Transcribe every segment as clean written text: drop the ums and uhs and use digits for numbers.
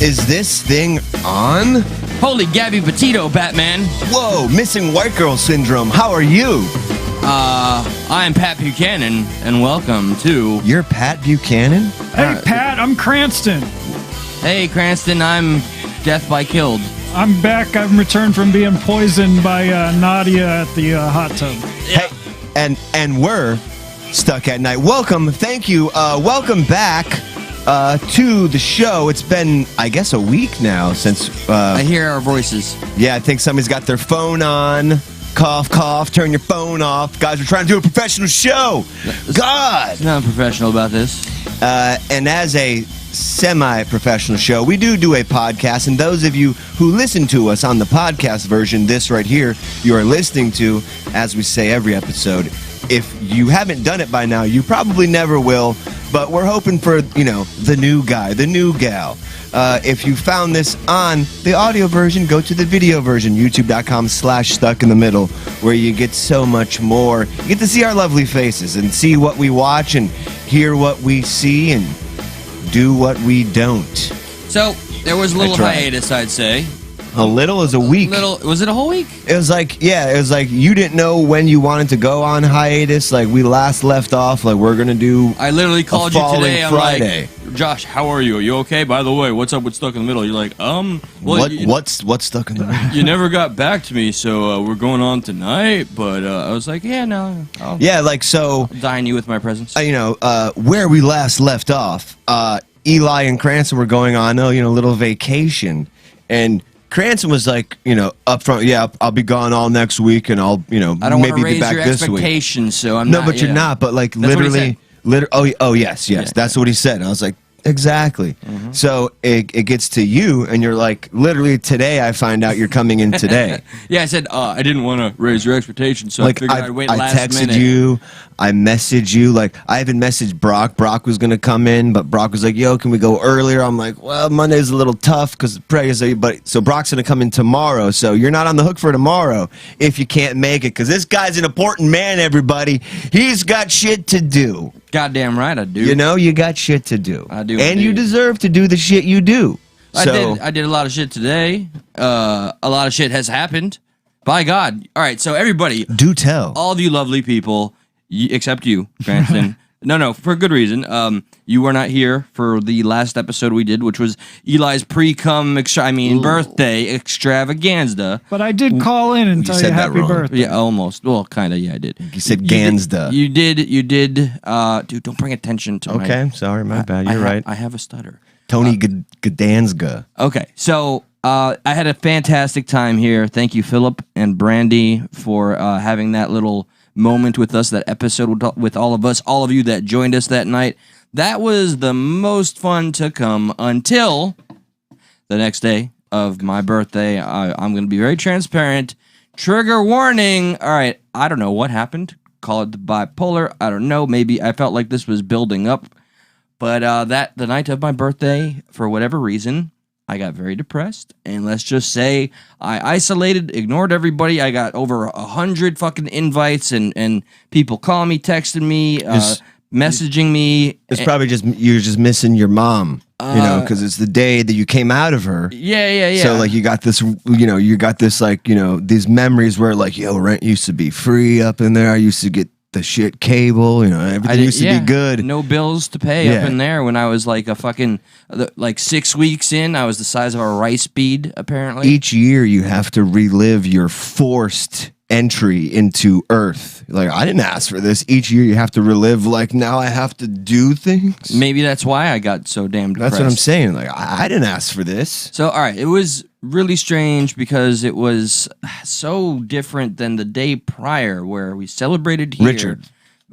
Is this thing on? Holy Gabby Petito, Batman. Whoa, missing white girl syndrome. How are you? I am Pat Buchanan, and welcome to... You're Pat Buchanan? Hey, Pat, I'm Cranston. Hey, Cranston, I'm Death by Killed. I'm back. I'm returned from being poisoned by Nadia at the hot tub. Hey, and we're Stuck at Night. Welcome, thank you. Welcome back to the show. It's been, I guess, a week now since... I hear our voices. Yeah, I think somebody's got their phone on. Cough, cough, turn your phone off. Guys, we're trying to do a professional show. God! It's not professional about this. And as a semi-professional show, we do a podcast, and those of you who listen to us on the podcast version, this right here, you are listening to, as we say every episode. If you haven't done it by now, you probably never will, but we're hoping for, the new guy, the new gal. If you found this on the audio version, go to the video version, youtube.com/stuckinthemiddle, where you get so much more. You get to see our lovely faces and see what we watch and hear what we see and do what we don't. So, there was a little hiatus, I'd say. A little is a week. Was it a whole week? It was like you didn't know when you wanted to go on hiatus. Like we last left off, like we're going to do I literally called you today. I'm Friday. like, Josh, how are you? Are you okay? By the way, what's up with Stuck in the Middle? You're like, well, what's Stuck in the Middle? You never got back to me, so we're going on tonight. But I was like, yeah, no. I'll dine you with my presence. Where we last left off, Eli and Cranston were going on a little vacation, and Cranston was like, up front, yeah, I'll be gone all next week, and I'll, I don't maybe be back this week. your expectations, so I'm not. No, but you're not. But like literally, yes, yeah. That's what he said. And I was like, exactly. Mm-hmm. So it gets to you, and you're like, literally today I find out you're coming in today. Yeah, I said I didn't want to raise your expectations, so like, I figured I'd wait last texted minute. you. I messaged you. Like, I even messaged Brock. Brock was going to come in, but Brock was like, yo, can we go earlier? I'm like, well, Monday's a little tough because pregnancy, so Brock's going to come in tomorrow. So you're not on the hook for tomorrow if you can't make it, because this guy's an important man, everybody. He's got shit to do. Goddamn right I do. You got shit to do. I do. And you deserve to do the shit you do. I did a lot of shit today. A lot of shit has happened. By God. All right, so everybody. Do tell. All of you lovely people, except you, Cranston. No, for a good reason. You were not here for the last episode we did, which was Eli's birthday extravaganza. But I did call in and tell you happy birthday. Yeah, almost. Well, kind of, yeah, I did. You said Gansda. You did. Dude, don't bring attention to Okay, sorry, my bad. You're right. I have a stutter. Tony Gdansga. Okay, so I had a fantastic time here. Thank you, Philip and Brandy, for having that little moment with us, that episode with all of us, all of you that joined us that night. That was the most fun to come until the next day of my birthday. I'm going to be very transparent. Trigger warning. All right, I don't know what happened. Call it the bipolar. I don't know. Maybe I felt like this was building up. But the night of my birthday, for whatever reason, I got very depressed, and let's just say I isolated, ignored everybody. I got over 100 fucking invites and people calling me, texting me, messaging me. It's probably you're just missing your mom, because it's the day that you came out of her. Yeah. So like you got this these memories where like, yo, rent used to be free up in there. I used to get the shit cable, everything used to be good. No bills to pay up in there when I was like a fucking, 6 weeks in. I was the size of a rice bead, apparently. Each year you have to relive your forced entry into Earth. Like, I didn't ask for this. Each year you have to relive, like, now I have to do things. Maybe that's why I got so damn depressed. That's what I'm saying. Like, I didn't ask for this. So, all right, it was really strange because it was so different than the day prior where we celebrated here.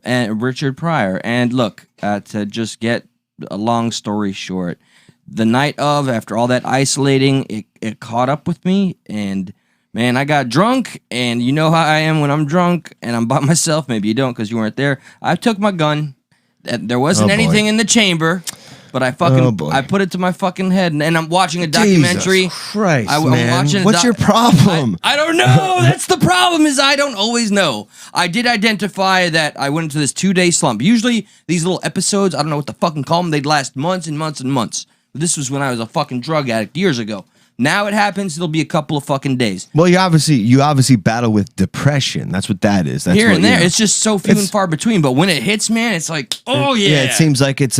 Richard Pryor. And look, to just get a long story short, the night of, after all that isolating, it caught up with me, and man, I got drunk, and you know how I am when I'm drunk and I'm by myself. Maybe you don't because you weren't there. I took my gun. There wasn't anything in the chamber, but I put it to my fucking head, and I'm watching a documentary. Jesus Christ, I'm watching what's your problem? I don't know. That's the problem, is I don't always know. I did identify that I went into this 2-day slump. Usually, these little episodes, I don't know what to fucking call them, they'd last months and months and months. This was when I was a fucking drug addict years ago. Now it happens, it'll be a couple of fucking days. Well, you obviously battle with depression. That's what that is. That's Here what, and there, you know, it's just so few and far between. But when it hits, man, it's like, oh yeah. Yeah, it seems like it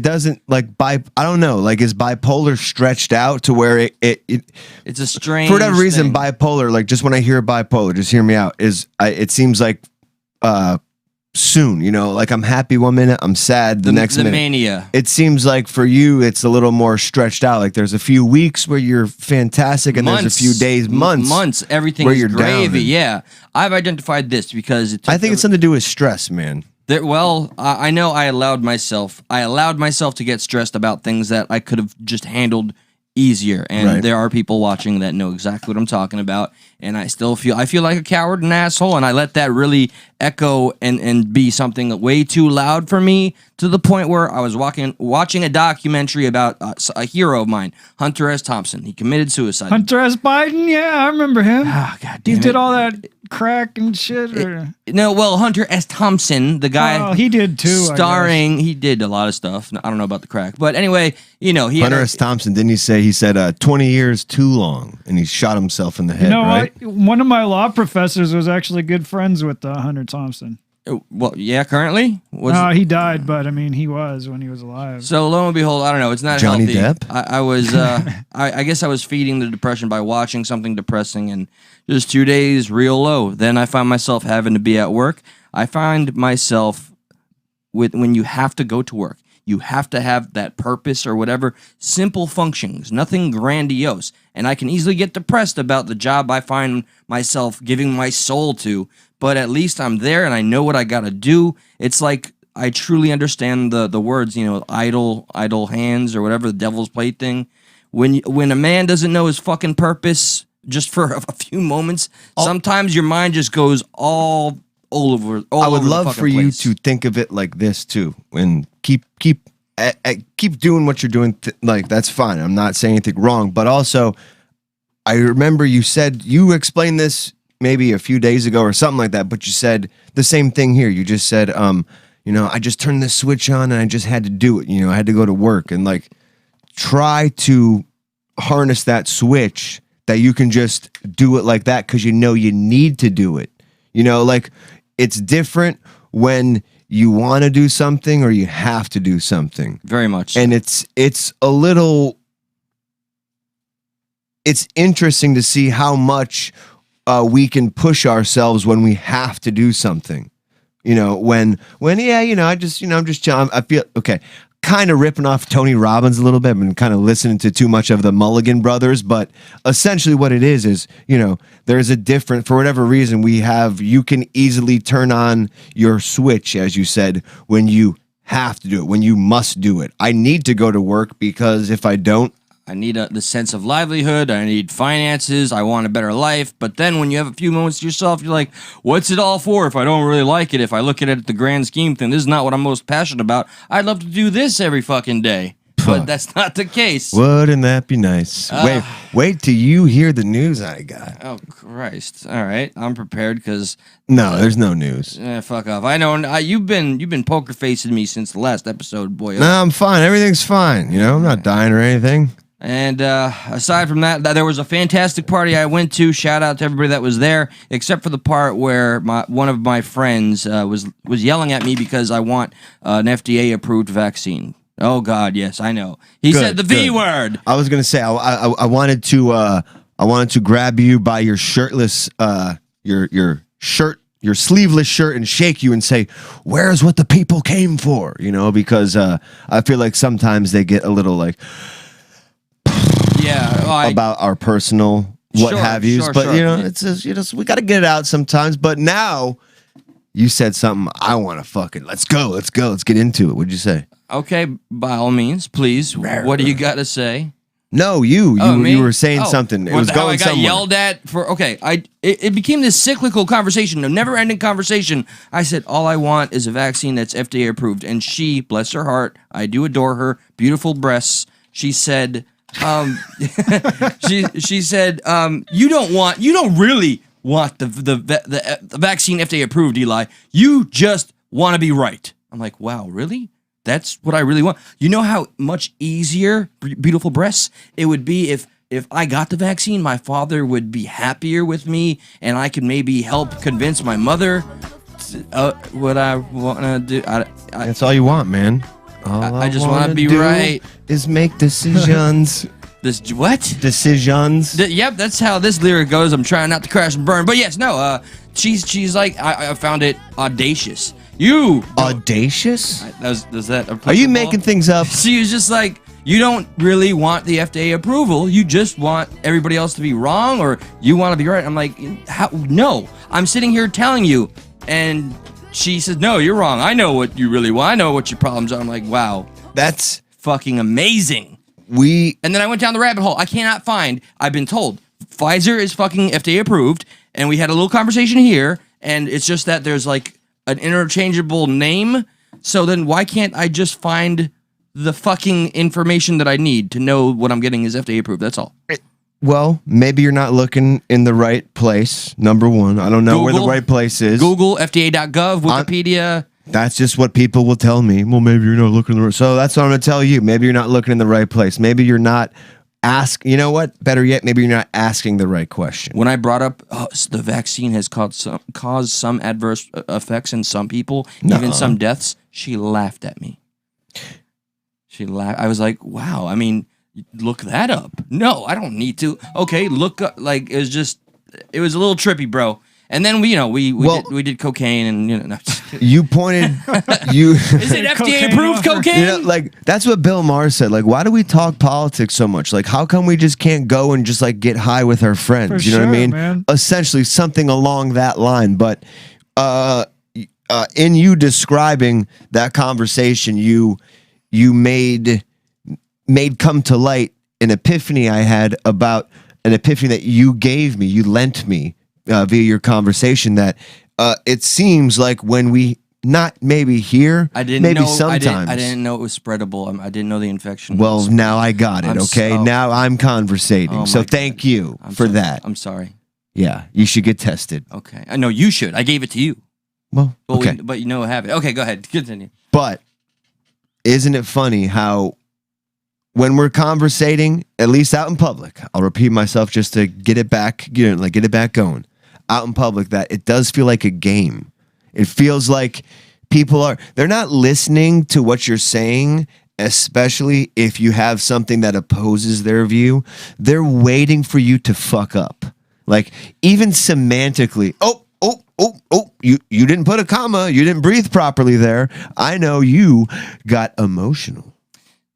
doesn't like I don't know, like is bipolar stretched out to where it's a strange for whatever reason thing. bipolar, like just when I hear bipolar, just hear me out, it seems like soon, you know, like I'm happy one minute, I'm sad the next minute. Mania. It seems like for you it's a little more stretched out. Like there's a few weeks where you're fantastic and there's a few days, months everything where is you're gravy. down. Yeah. I've identified this because I think it's something to do with stress, man. I know I allowed myself to get stressed about things that I could have just handled easier, and Right. there are people watching that know exactly what I'm talking about, and I feel like a coward and asshole, and I let that really echo and be something way too loud for me, to the point where I was watching a documentary about a hero of mine, Hunter S. Thompson. He committed suicide. Hunter S. Biden, yeah, I remember him. Oh, God He damn did it. all that crack and shit. No, well, Hunter S. Thompson, the guy. Oh, he did too. I guess. Starring, he did a lot of stuff. I don't know about the crack, but anyway, you know, he Hunter had S. Thompson, didn't he said 20 years too long, and he shot himself in the head, You know right? what? One of my law professors was actually good friends with Hunter Thompson. well, yeah, currently. He died, but I mean, he was when he was alive. So lo and behold, I don't know. It's not Johnny healthy. Depp? I was, I guess I was feeding the depression by watching something depressing, and just 2 days real low. Then I find myself having to be at work. I find myself when you have to go to work, you have to have that purpose or whatever, simple functions, nothing grandiose. And I can easily get depressed about the job I find myself giving my soul to, but at least I'm there and I know what I got to do. It's like I truly understand the words, you know, idle hands or whatever, the devil's plaything. When a man doesn't know his fucking purpose just for a few moments, sometimes your mind just goes all over. I would over the love fucking for you place. to think of it like this too, and keep doing what you're doing. Like that's fine. I'm not saying anything wrong, but also, I remember you explained this maybe a few days ago or something like that. But you said the same thing here. You just said, you know, I just turned this switch on and I just had to do it. You know, I had to go to work, and like try to harness that switch that you can just do it like that because you know you need to do it. You know, like it's different when you want to do something or you have to do something. Very much. And it's interesting to see how much we can push ourselves when we have to do something. You know, when yeah, you know, I'm just chilling. I feel okay. Kind of ripping off Tony Robbins a little bit. I've been kind of listening to too much of the Mulligan Brothers, but essentially what it is, you know, there's a different, for whatever reason you can easily turn on your switch, as you said, when you have to do it, when you must do it. I need to go to work because if I don't, I need the sense of livelihood. I need finances. I want a better life. But then when you have a few moments to yourself, you're like, what's it all for if I don't really like it? If I look at it at the grand scheme thing, this is not what I'm most passionate about. I'd love to do this every fucking day. But that's not the case. wouldn't that be nice? Wait till you hear the news I got. Oh, Christ. All right. I'm prepared because... No, there's no news. fuck off. I know. You've been poker facing me since the last episode, boy. No, I'm fine. Everything's fine. You know, I'm not dying or anything. And aside from that, there was a fantastic party I went to. Shout out to everybody that was there, except for the part where one of my friends was yelling at me because I want an FDA-approved vaccine. Oh God, yes, I know. He said the V word. I was gonna say I wanted to grab you by your shirtless your shirt, your sleeveless shirt, and shake you and say, "Where's what the people came for?" You know, because I feel like sometimes they get a little like. Yeah, about our personal what have yous, but you know, it's just, we got to get it out sometimes. But now you said something. I want to fucking let's get into it. What'd you say? Okay, by all means, please. What do you got to say? No, you were saying something. It was how going I got somewhere. yelled at for. Okay, it became this cyclical conversation, a never-ending conversation. I said all I want is a vaccine that's FDA approved, and she, bless her heart, I do adore her, beautiful breasts. She said. She said, you don't really want the vaccine FDA approved, Eli. You just want to be right. I'm like, wow, really? that's what I really want. You know how much easier, beautiful breasts, it would be if I got the vaccine, my father would be happier with me, and I could maybe help convince my mother what I want to do. That's all you want, man. All I just want wanna to be do right. Is make decisions. This what? Decisions. Yep, that's how this lyric goes. I'm trying not to crash and burn, but yes, no. She's like, I found it audacious. Audacious? Does that? Are you making things up? She was just like, you don't really want the FDA approval. You just want everybody else to be wrong, or you want to be right. I'm like, how? No, I'm sitting here telling you, and she says, no, you're wrong. I know what you really want. I know what your problems are. I'm like, wow, That's fucking amazing. And then I went down the rabbit hole. I cannot find. I've been told Pfizer is fucking FDA approved, and we had a little conversation here, and it's just that there's like an interchangeable name. So then why can't I just find the fucking information that I need to know what I'm getting is FDA approved? That's all. Well, maybe you're not looking in the right place. Number one, I don't know where the right place is. Google, FDA.gov, Wikipedia. That's just what people will tell me. Well, maybe you're not looking in the right. So that's what I'm going to tell you. Maybe you're not looking in the right place. Maybe you're not You know what? Better yet, maybe you're not asking the right question. When I brought up the vaccine has caused some adverse effects in some people, even some deaths, she laughed at me. She laughed. I was like, wow. I mean, look that up. No, I don't need to. Okay, look up. Like, it was a little trippy, bro. And then we did cocaine and no. You pointed Is it FDA approved cocaine? Like that's what Bill Maher said. Like, why do we talk politics so much? Like, how come we just can't go and just like get high with our friends? For You know what I sure, mean? man. Essentially something along that line. But in you describing that conversation, you made come to light an epiphany I had about an epiphany that you gave me, you lent me via your conversation, that it seems like when we not maybe here, sometimes. I didn't know it was spreadable. I didn't know the infection. Well, now I got it. Now I'm conversating. Oh So my thank God. you for that. I'm sorry. Yeah, you should get tested. Okay. I know you should. I gave it to you. Well, But okay. but you know what happened. Okay, go ahead. Continue. But isn't it funny how when we're conversating, at least out in public, I'll repeat myself just to get it back, get it back going. Out in public, that it does feel like a game. It feels like they're not listening to what you're saying, especially if you have something that opposes their view. They're waiting for you to fuck up. Like, even semantically, you didn't put a comma, you didn't breathe properly there. I know you got emotional.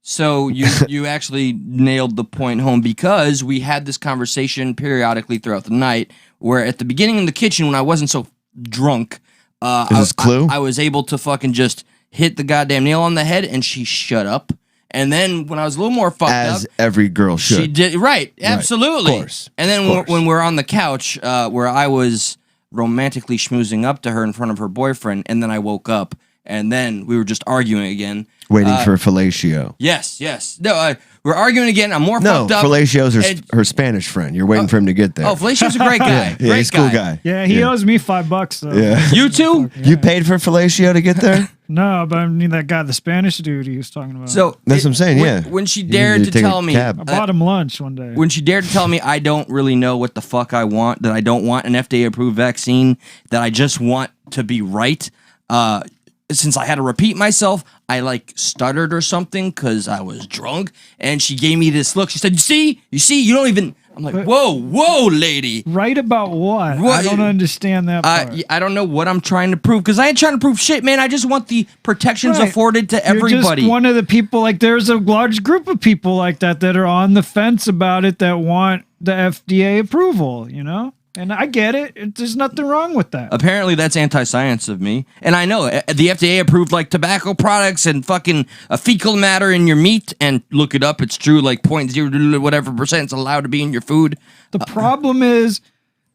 So you actually nailed the point home, because we had this conversation periodically throughout the night, where at the beginning in the kitchen, when I wasn't so drunk, Is this Clue? I was able to fucking just hit the goddamn nail on the head, and she shut up. And then when I was a little more fucked As up, every girl should. she did right, absolutely. Of course. And then when we're on the couch, where I was romantically schmoozing up to her in front of her boyfriend, and then I woke up, and then we were just arguing again. Waiting for fellatio. Yes. No, we're arguing again. I'm more No, fucked up. Fellatio's And- her Spanish friend. You're waiting for him to get there. Oh, Fellatio's a great guy. yeah, Great he's a cool guy. Yeah, he owes me $5 though. Yeah. You too? You paid for fellatio to get there? No, but I mean that guy, the Spanish dude he was talking about. So That's what I'm saying, when- yeah. When she You dared need to to take a tell me, cab. I bought him lunch one day. when she dared to tell me I don't really know what the fuck I want, that I don't want an FDA approved vaccine, that I just want to be right. Since I had to repeat myself, I like stuttered or something because I was drunk, and she gave me this look. She said, you see, you don't even. I'm like, whoa, lady. Right about what? What? I don't understand that part. I don't know what I'm trying to prove, because I ain't trying to prove shit, man. I just want the protections Right. afforded to You're everybody. just one of the people, like there's a large group of people like that are on the fence about it, that want the FDA approval, you know? And I get it. There's nothing wrong with that. Apparently, that's anti-science of me. And I know the FDA approved like tobacco products and fucking fecal matter in your meat. And look it up. It's true. Like 0.0 whatever % is allowed to be in your food. The problem is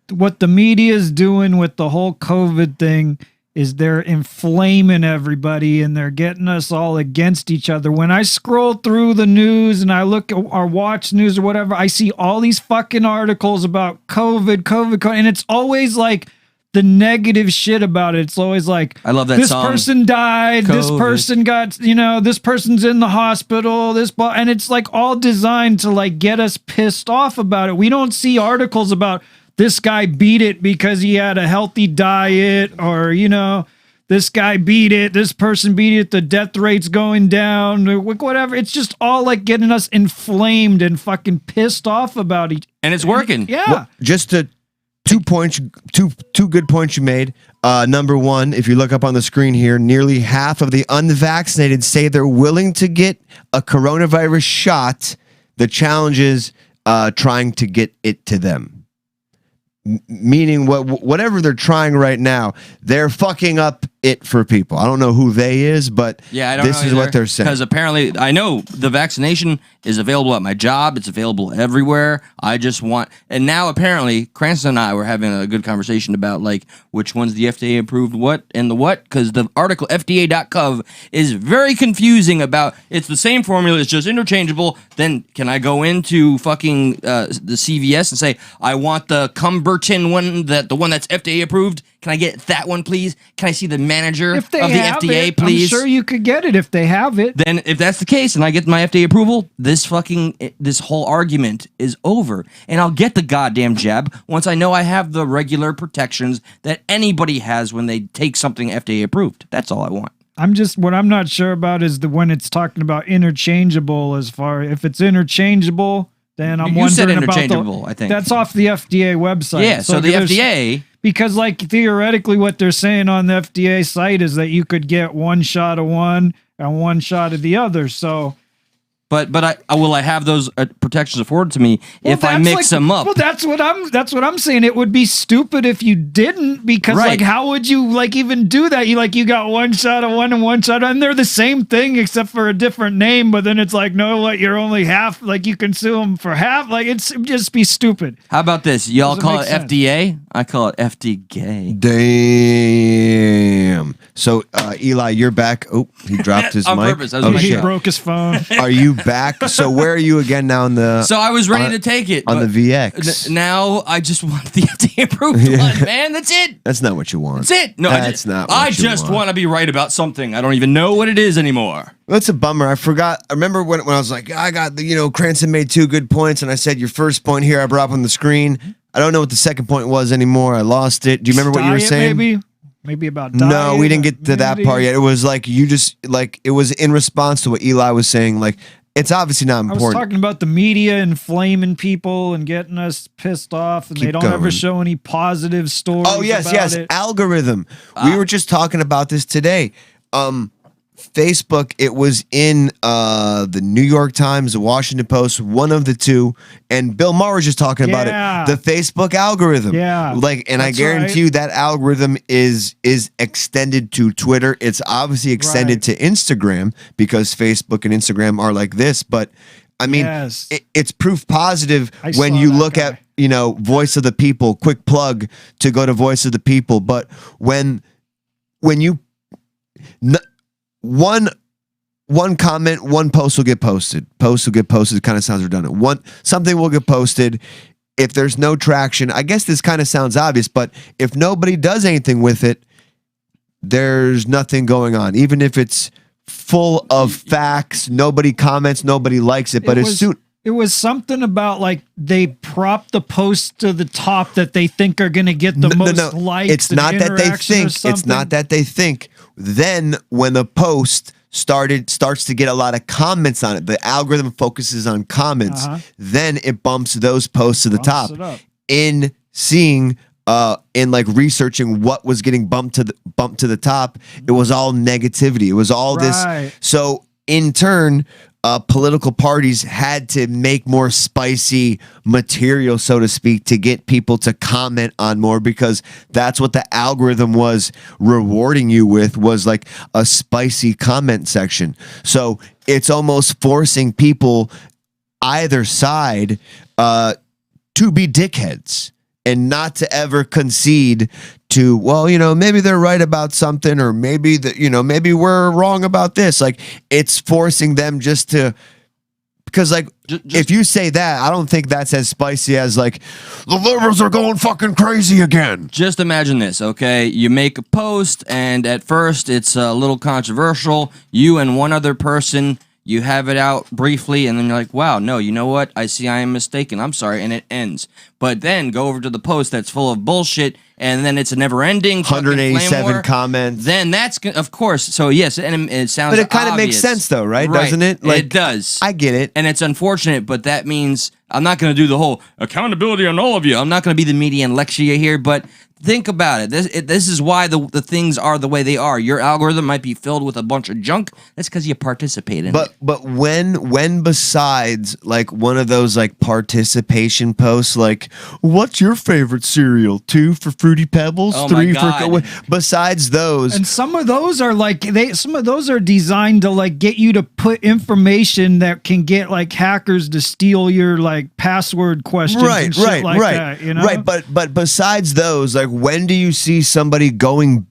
what the media is doing with the whole COVID thing is they're inflaming everybody and they're getting us all against each other. When I scroll through the news and I look at or watch news or whatever, I see all these fucking articles about COVID, and it's always like the negative shit about it. It's always like, I love that this song. person died, this COVID. person got, this person's in the hospital, and it's like all designed to like get us pissed off about it. We don't see articles about this guy beat it because he had a healthy diet, or, this guy beat it, this person beat it, the death rate's going down, or whatever. It's just all like getting us inflamed and fucking pissed off about each. And it's working. Yeah. Well, just to 2 points, two good points you made. Number one, if you look up on the screen here, nearly half of the unvaccinated say they're willing to get a coronavirus shot. The challenge is trying to get it to them. Meaning whatever they're trying right now, they're fucking up it for people. I don't know who they is, but Yeah, I don't this know is what they're saying. Because apparently, I know the vaccination is available at my job. It's available everywhere. I just want, and now apparently, Cranston and I were having a good conversation about like which one's the FDA approved what and the what. Because the article FDA.gov is very confusing about it's the same formula, it's just interchangeable. Then can I go into fucking the CVS and say I want the Cumberton one, the one that's FDA approved? Can I get that one, please? Can I see the manager If they of the have FDA, it, please? I'm sure you could get it if they have it. Then if that's the case and I get my FDA approval, this whole argument is over. And I'll get the goddamn jab once I know I have the regular protections that anybody has when they take something FDA approved. That's all I want. What I'm not sure about is when it's talking about interchangeable. As far if it's interchangeable, then I'm You said wondering about interchangeable, I think. that's off the FDA website. Yeah, so the there's- FDA, because like theoretically what they're saying on the FDA site is that you could get one shot of one and one shot of the other. So but I have those protections afforded to me if I that's mix them up. Well, that's what I'm saying. It would be stupid if you didn't, because Right. like how would you like even do that? You got one shot of one and one shot, and they're the same thing except for a different name. But then it's like, no, what? You're only half. Like you can sue them for half. Like it'd just be stupid. How about this? Y'all Doesn't call make it sense. FDA. I call it FD-gay. Damn. So Eli, you're back. Oh, he dropped his On mic. purpose. That was Oh, my He shit. shot. broke his phone. Are you back? So where are you again now in the So I was ready to take it. on the but VX? Now I just want the FDA approved one, man. That's it. That's not what you want. That's it. No, That's not what I you just want. want to be right about something. I don't even know what it is anymore. That's a bummer. I forgot. I remember when I was like, I got the, Cranston made 2 good points, and I said your first point here I brought up on the screen. I don't know what the second point was anymore. I lost it. Do you remember what you were Diet, saying? Maybe about diet. No, we didn't get to that immunity. part yet. It was like it was in response to what Eli was saying. Like, it's obviously not I was important. talking about the media inflaming people and getting us pissed off, and Keep they don't going. ever show any positive stories. Oh yes, about yes. it. Algorithm. We were just talking about this today. Facebook. It was in the New York Times, the Washington Post, one of the two, and Bill Maher was just talking about Yeah. it. The Facebook algorithm. Yeah, and I that's guarantee right. you that algorithm is extended to Twitter. It's obviously extended to Instagram because Facebook and Instagram are like this. But I mean, Yes. it's proof positive I when saw you that look guy. at Voice of the People. Quick plug to go to Voice of the People. But when you one comment, one post will get posted. Posts will get posted. Kind of sounds redundant. Something will get posted. If there's no traction, I guess this kind of sounds obvious, but if nobody does anything with it, there's nothing going on. Even if it's full of facts, nobody comments, nobody likes it. But as soon It was something about like they prop the posts to the top that they think are going to get the most likes. It's and not that they interaction or think. It's something. not that they think. Then when the post starts to get a lot of comments on it, the algorithm focuses on comments. Then it bumps those posts to the Bumps top. it up. In seeing, in like researching what was getting bumped to the top, it was all negativity. It was all Right. this. So in turn, political parties had to make more spicy material, so to speak, to get people to comment on more, because that's what the algorithm was rewarding you with, was like a spicy comment section. So it's almost forcing people either side to be dickheads and not to ever concede to, well, maybe they're right about something, or maybe maybe we're wrong about this. Like, it's forcing them just to because like if you say that, I don't think that's as spicy as like the liberals are going fucking crazy again. Just imagine this, okay? You make a post, and at first it's a little controversial. You and one other person, you have it out briefly, and then you're like, wow, no, you know what? I see I am mistaken. I'm sorry, and it ends. But then go over to the post that's full of bullshit, and then it's a never-ending 187 comments. Then that's, of course, so yes, and it sounds But it kind of obvious. makes sense though, right? Right. Doesn't it? It does. I get it. And it's unfortunate, but that means I'm not going to do the whole accountability on all of you. I'm not going to be the media and lecture you here, but think about it. This is why the things are the way they are. Your algorithm might be filled with a bunch of junk. That's because you participate in it. But when besides like one of those like participation posts, like what's your favorite cereal? 2 for Fruity Pebbles, Oh my 3 God. for. Besides those, And some of those are like some of those are designed to like get you to put information that can get like hackers to steal your like password questions and shit like that, you know? Right, but besides those, like when do you see somebody going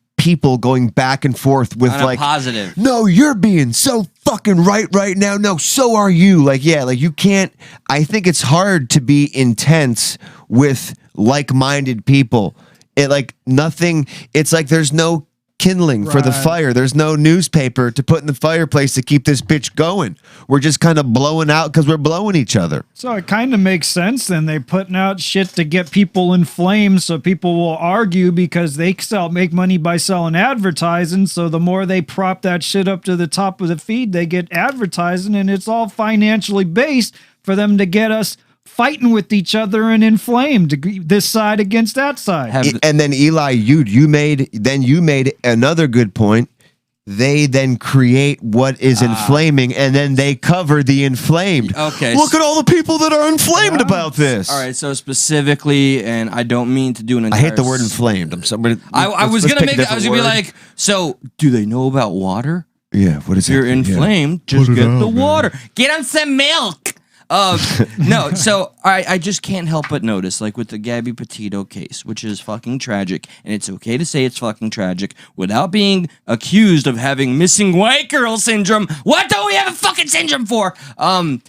back and forth with On a like positive. no, you're being so fucking right now. No, so are you. Like, yeah, like you can't. I think it's hard to be intense with like-minded people. It like nothing. It's like there's no kindling for the Right. fire. There's no newspaper to put in the fireplace to keep this bitch going. We're just kind of blowing out because we're blowing each other. So it kind of makes sense then. They putting out shit to get people inflamed so people will argue because they make money by selling advertising. So the more they prop that shit up to the top of the feed, they get advertising, and it's all financially based for them to get us fighting with each other and inflamed, this side against that side. And then Eli, you made another good point. They then create what is inflaming, and then they cover the inflamed. Okay. Look at all the people that are inflamed about this. All right, so specifically, and I don't mean to do an I entire... hate the word inflamed. I'm sorry. I was going to make it, I was going to be like, so do they know about water? yeah, what is If you're it? inflamed, just get the water. Get on some milk. No, so I just can't help but notice, like with the Gabby Petito case, which is fucking tragic, and it's okay to say it's fucking tragic without being accused of having missing white girl syndrome. What do we have a fucking syndrome for? And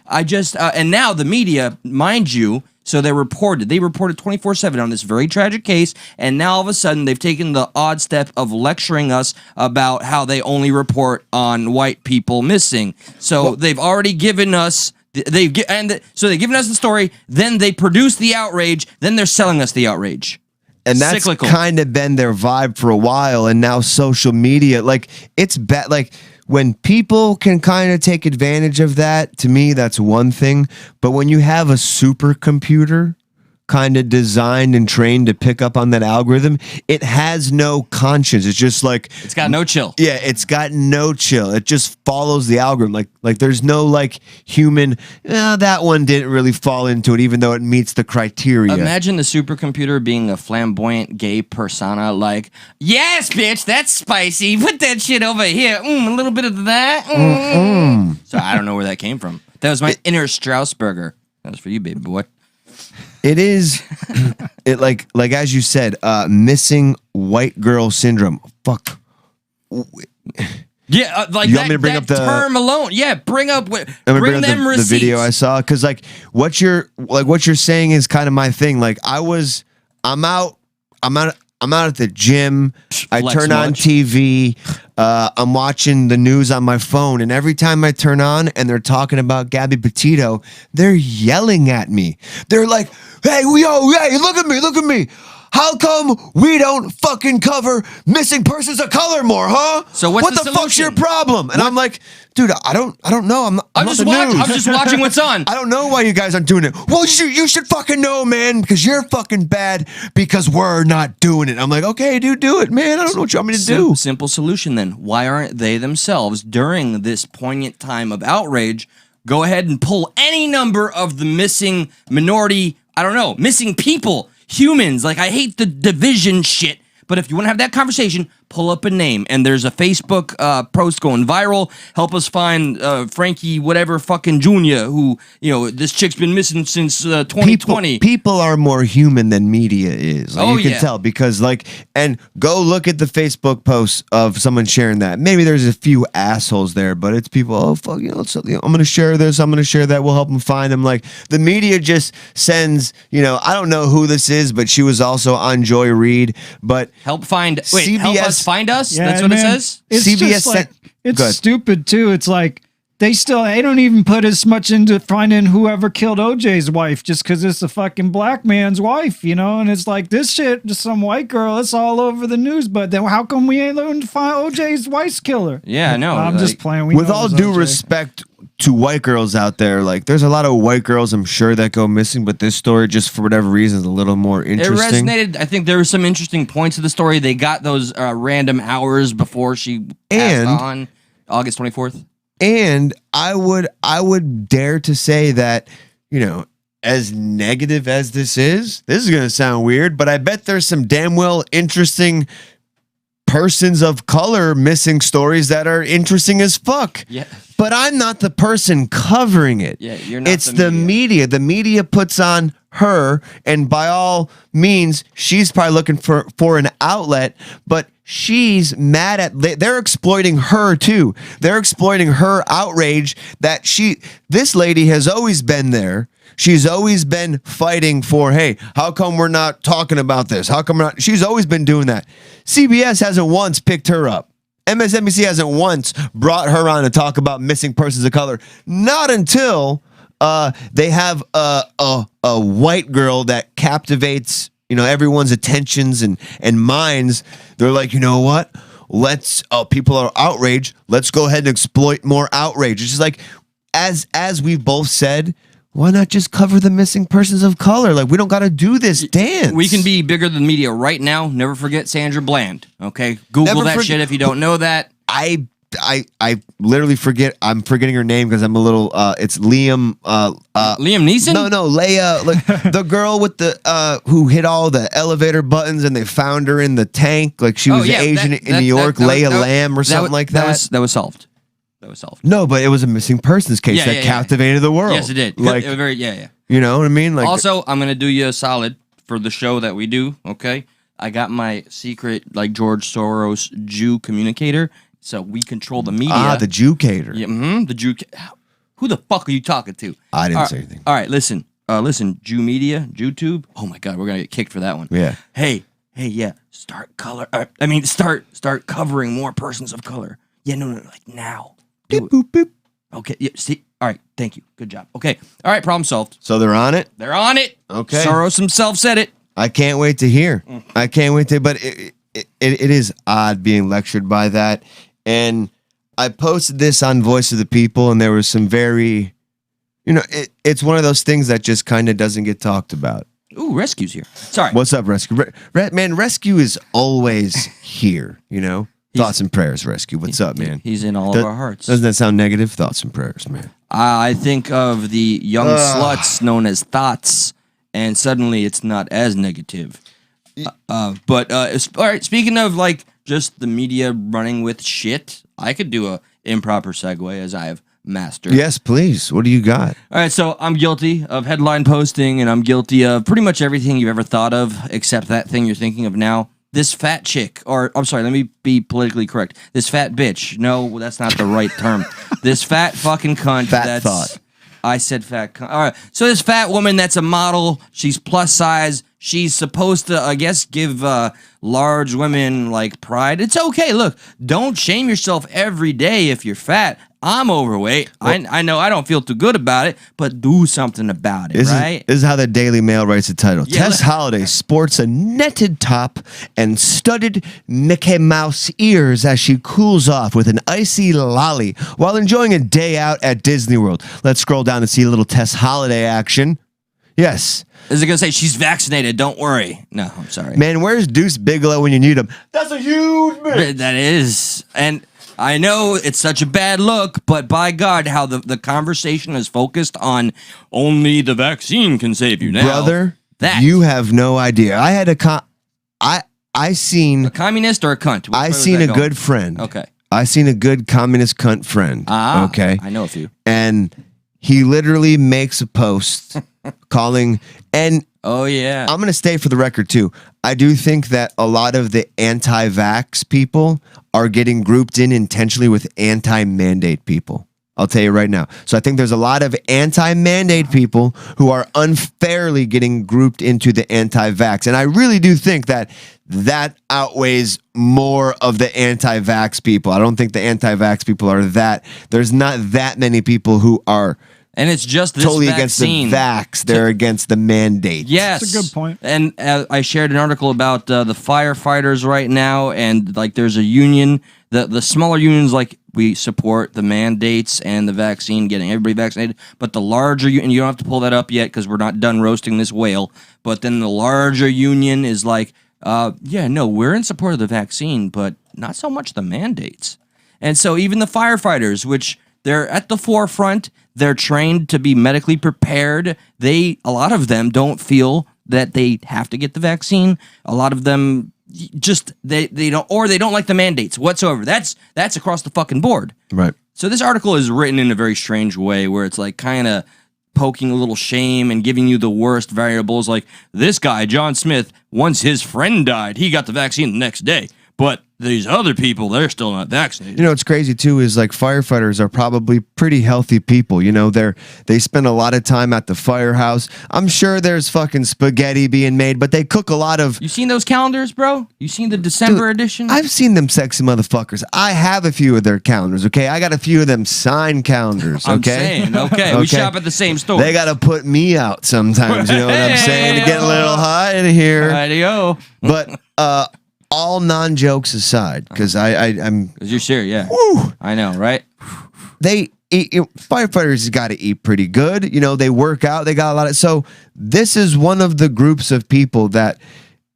now the media, mind you, so they reported 24/7 on this very tragic case, and now all of a sudden they've taken the odd step of lecturing us about how they only report on white people missing. So they've already given us... So they've given us the story, then they produce the outrage, then they're selling us the outrage. And that's Cyclical. kind of been their vibe for a while. And now social media, like it's bad. Like when people can kind of take advantage of that, to me, that's one thing. But when you have a supercomputer kind of designed and trained to pick up on that algorithm, it has no conscience. It's just like It's got no chill. yeah, it's got no chill. It just follows the algorithm. Like there's no like human. That one didn't really fall into it, even though it meets the criteria. Imagine the supercomputer being a flamboyant gay persona, like, yes, bitch, that's spicy. Put that shit over here. A little bit of that. So I don't know where that came from. That was my inner Straussberger. That was for you, baby boy. It is, it like as you said, missing white girl syndrome. Fuck. Yeah, like You that, want me to bring that up the- term alone. Yeah, bring I'm gonna bring up them the receipts. video I saw, because like what you're saying is kind of my thing. Like I'm out at the gym. I Flex turn on much. TV. I'm watching the news on my phone, and every time I turn on and they're talking about Gabby Petito, they're yelling at me. They're like, "Hey, hey, look at me! How come we don't fucking cover missing persons of color more, huh? So what's what the the fuck's your solution? problem?" And I'm like, dude, I don't know. I'm not I'm the news. just watching what's on. I don't know why you guys aren't doing it. Well, you should fucking know, man, because you're fucking bad because we're not doing it. I'm like, okay, dude, do it, man. I don't know what you want me to do. Simple solution then. Why aren't they themselves, during this poignant time of outrage, go ahead and pull any number of the missing minority, missing people, humans. Like, I hate the division shit, but if you want to have that conversation, pull up a name, and there's a Facebook post going viral. Help us find Frankie whatever fucking Jr., who, this chick's been missing since 2020. People are more human than media is. Like, you can tell because and go look at the Facebook posts of someone sharing that. Maybe there's a few assholes there, but it's people, oh fuck, I'm gonna share this, I'm gonna share that, we'll help them find them. Like the media just sends, I don't know who this is, but she was also on Joy Reid, but help find CBS, help us find us. Yeah, that's what man, it says. It's CBS just it's stupid too. It's like they don't even put as much into finding whoever killed OJ's wife just because it's a fucking black man's wife, and it's like this shit, just some white girl, it's all over the news, but then how come we ain't able to find OJ's wife's killer? Yeah, no, I'm just playing. With all due respect to white girls out there, there's a lot of white girls I'm sure that go missing, but this story just for whatever reason is a little more interesting. It resonated. I think there were some interesting points of the story. They got those random hours before she passed on August 24th. And I would dare to say that, as negative as this is going to sound weird, but I bet there's some damn well interesting persons of color missing stories that are interesting as fuck. Yeah. But I'm not the person covering it. Yeah, you're not. It's the media. The media puts on her, and by all means, she's probably looking for an outlet, but she's mad at they're exploiting her too. They're exploiting her outrage that this lady has always been there. She's always been fighting for, hey, how come we're not talking about this? How come we're not? She's always been doing that. CBS hasn't once picked her up. MSNBC hasn't once brought her on to talk about missing persons of color. Not until they have a white girl that captivates everyone's attentions and minds. They're like, you know what? People are outraged. Let's go ahead and exploit more outrage. It's just like, as we've both said, why not just cover the missing persons of color? We don't got to do this dance. We can be bigger than media right now. Never forget Sandra Bland. Okay, Google that shit if you don't know that. I literally forget. I'm forgetting her name because I'm a little. It's Liam. Liam Neeson. No, Leia. The girl with the who hit all the elevator buttons and they found her in the tank. She was Asian in New York. Leia Lamb or something like that. That was solved. That was solved. No, but it was a missing persons case that captivated the world. Yes, it did. It was very, yeah. You know what I mean? Also, I'm gonna do you a solid for the show that we do. Okay, I got my secret George Soros Jew communicator, so we control the media. The Jewcator. Yeah, the Jew. Who the fuck are you talking to? I didn't say anything. All right, listen, Jew media, JewTube. Oh my God, we're gonna get kicked for that one. Yeah. Hey, yeah. Start covering more persons of color. Yeah, no, now. Beep, boop, boop. Okay. Yeah, see. All right. Thank you. Good job. Okay. All right. Problem solved. So they're on it? They're on it. Okay. Soros himself said it. I can't wait to hear. I can't wait to. But it is odd being lectured by that. And I posted this on Voice of the People, and there was some very, it's one of those things that just kind of doesn't get talked about. Ooh, Rescue's here. Sorry. What's up, Rescue? Man, Rescue is always here, Thoughts and prayers, Rescue. What's up, man? He's in all of our hearts. Doesn't that sound negative? Thoughts and prayers, man. I think of the young sluts known as thoughts, and suddenly it's not as negative. But all right, speaking of just the media running with shit, I could do a improper segue as I have mastered. Yes, please. What do you got? All right, so I'm guilty of headline posting, and I'm guilty of pretty much everything you've ever thought of, except that thing you're thinking of now. This fat chick, or I'm sorry, let me be politically correct. This fat bitch. No, that's not the right term. This fat fucking cunt. Thought. I said fat cunt. All right. So this fat woman that's a model, she's plus size. She's supposed to, I guess, give large women pride. It's okay. Look, don't shame yourself every day if you're fat. I'm overweight. Well, I know I don't feel too good about it, but do something about it, right? This is how the Daily Mail writes the title. Yeah, Tess Holliday sports a netted top and studded Mickey Mouse ears as she cools off with an icy lolly while enjoying a day out at Disney World. Let's scroll down to see a little Tess Holliday action. Yes. Is it going to say she's vaccinated? Don't worry. No, I'm sorry. Man, where's Deuce Bigelow when you need him? That's a huge bitch. That is. And I know it's such a bad look, but by God, how the conversation is focused on only the vaccine can save you now. Brother, you have no idea. I had I seen A communist or a cunt? Which way I was seen that a going? good friend. Okay. I seen a good communist cunt friend. Okay. I know a few. And he literally makes a post calling, and Oh yeah. I'm going to stay for the record too. I do think that a lot of the anti-vax people are getting grouped in intentionally with anti-mandate people. I'll tell you right now. So I think there's a lot of anti-mandate people who are unfairly getting grouped into the anti-vax. And I really do think that outweighs more of the anti-vax people. I don't think the anti-vax people are that. There's not that many people who are and it's just this totally vaccine. against the vax. They're against the mandate. Yes, That's a good point. And I shared an article about the firefighters right now, and like there's a union. The smaller unions, like we support the mandates and the vaccine, getting everybody vaccinated. But the larger union, you don't have to pull that up yet because we're not done roasting this whale. But then the larger union is like, yeah, no, we're in support of the vaccine, but not so much the mandates. And so even the firefighters, which they're at the forefront, they're trained to be medically prepared. A lot of them don't feel that they have to get the vaccine. A lot of them just they don't, or they don't like the mandates whatsoever. That's across the fucking board. Right. So this article is written in a very strange way where it's like kind of poking a little shame and giving you the worst variables. Like this guy, John Smith, once his friend died, he got the vaccine the next day. But these other people, they're still not vaccinated. You know what's crazy too is like firefighters are probably pretty healthy people. You know, they spend a lot of time at the firehouse. I'm sure there's fucking spaghetti being made, but they cook a lot of. You seen those calendars, bro? You seen the December edition? I've seen them sexy motherfuckers. I have a few of their calendars. Okay, I got a few of them signed calendars. Okay, I'm saying, okay, we shop at the same store. They got to put me out sometimes. You know what I'm saying? To get a little high in here. Rightio. But all non-jokes aside, because I'm. Because you're serious, yeah. Woo, I know, right? they eat, firefighters got to eat pretty good. You know, they work out. They got a lot of. So this is one of the groups of people that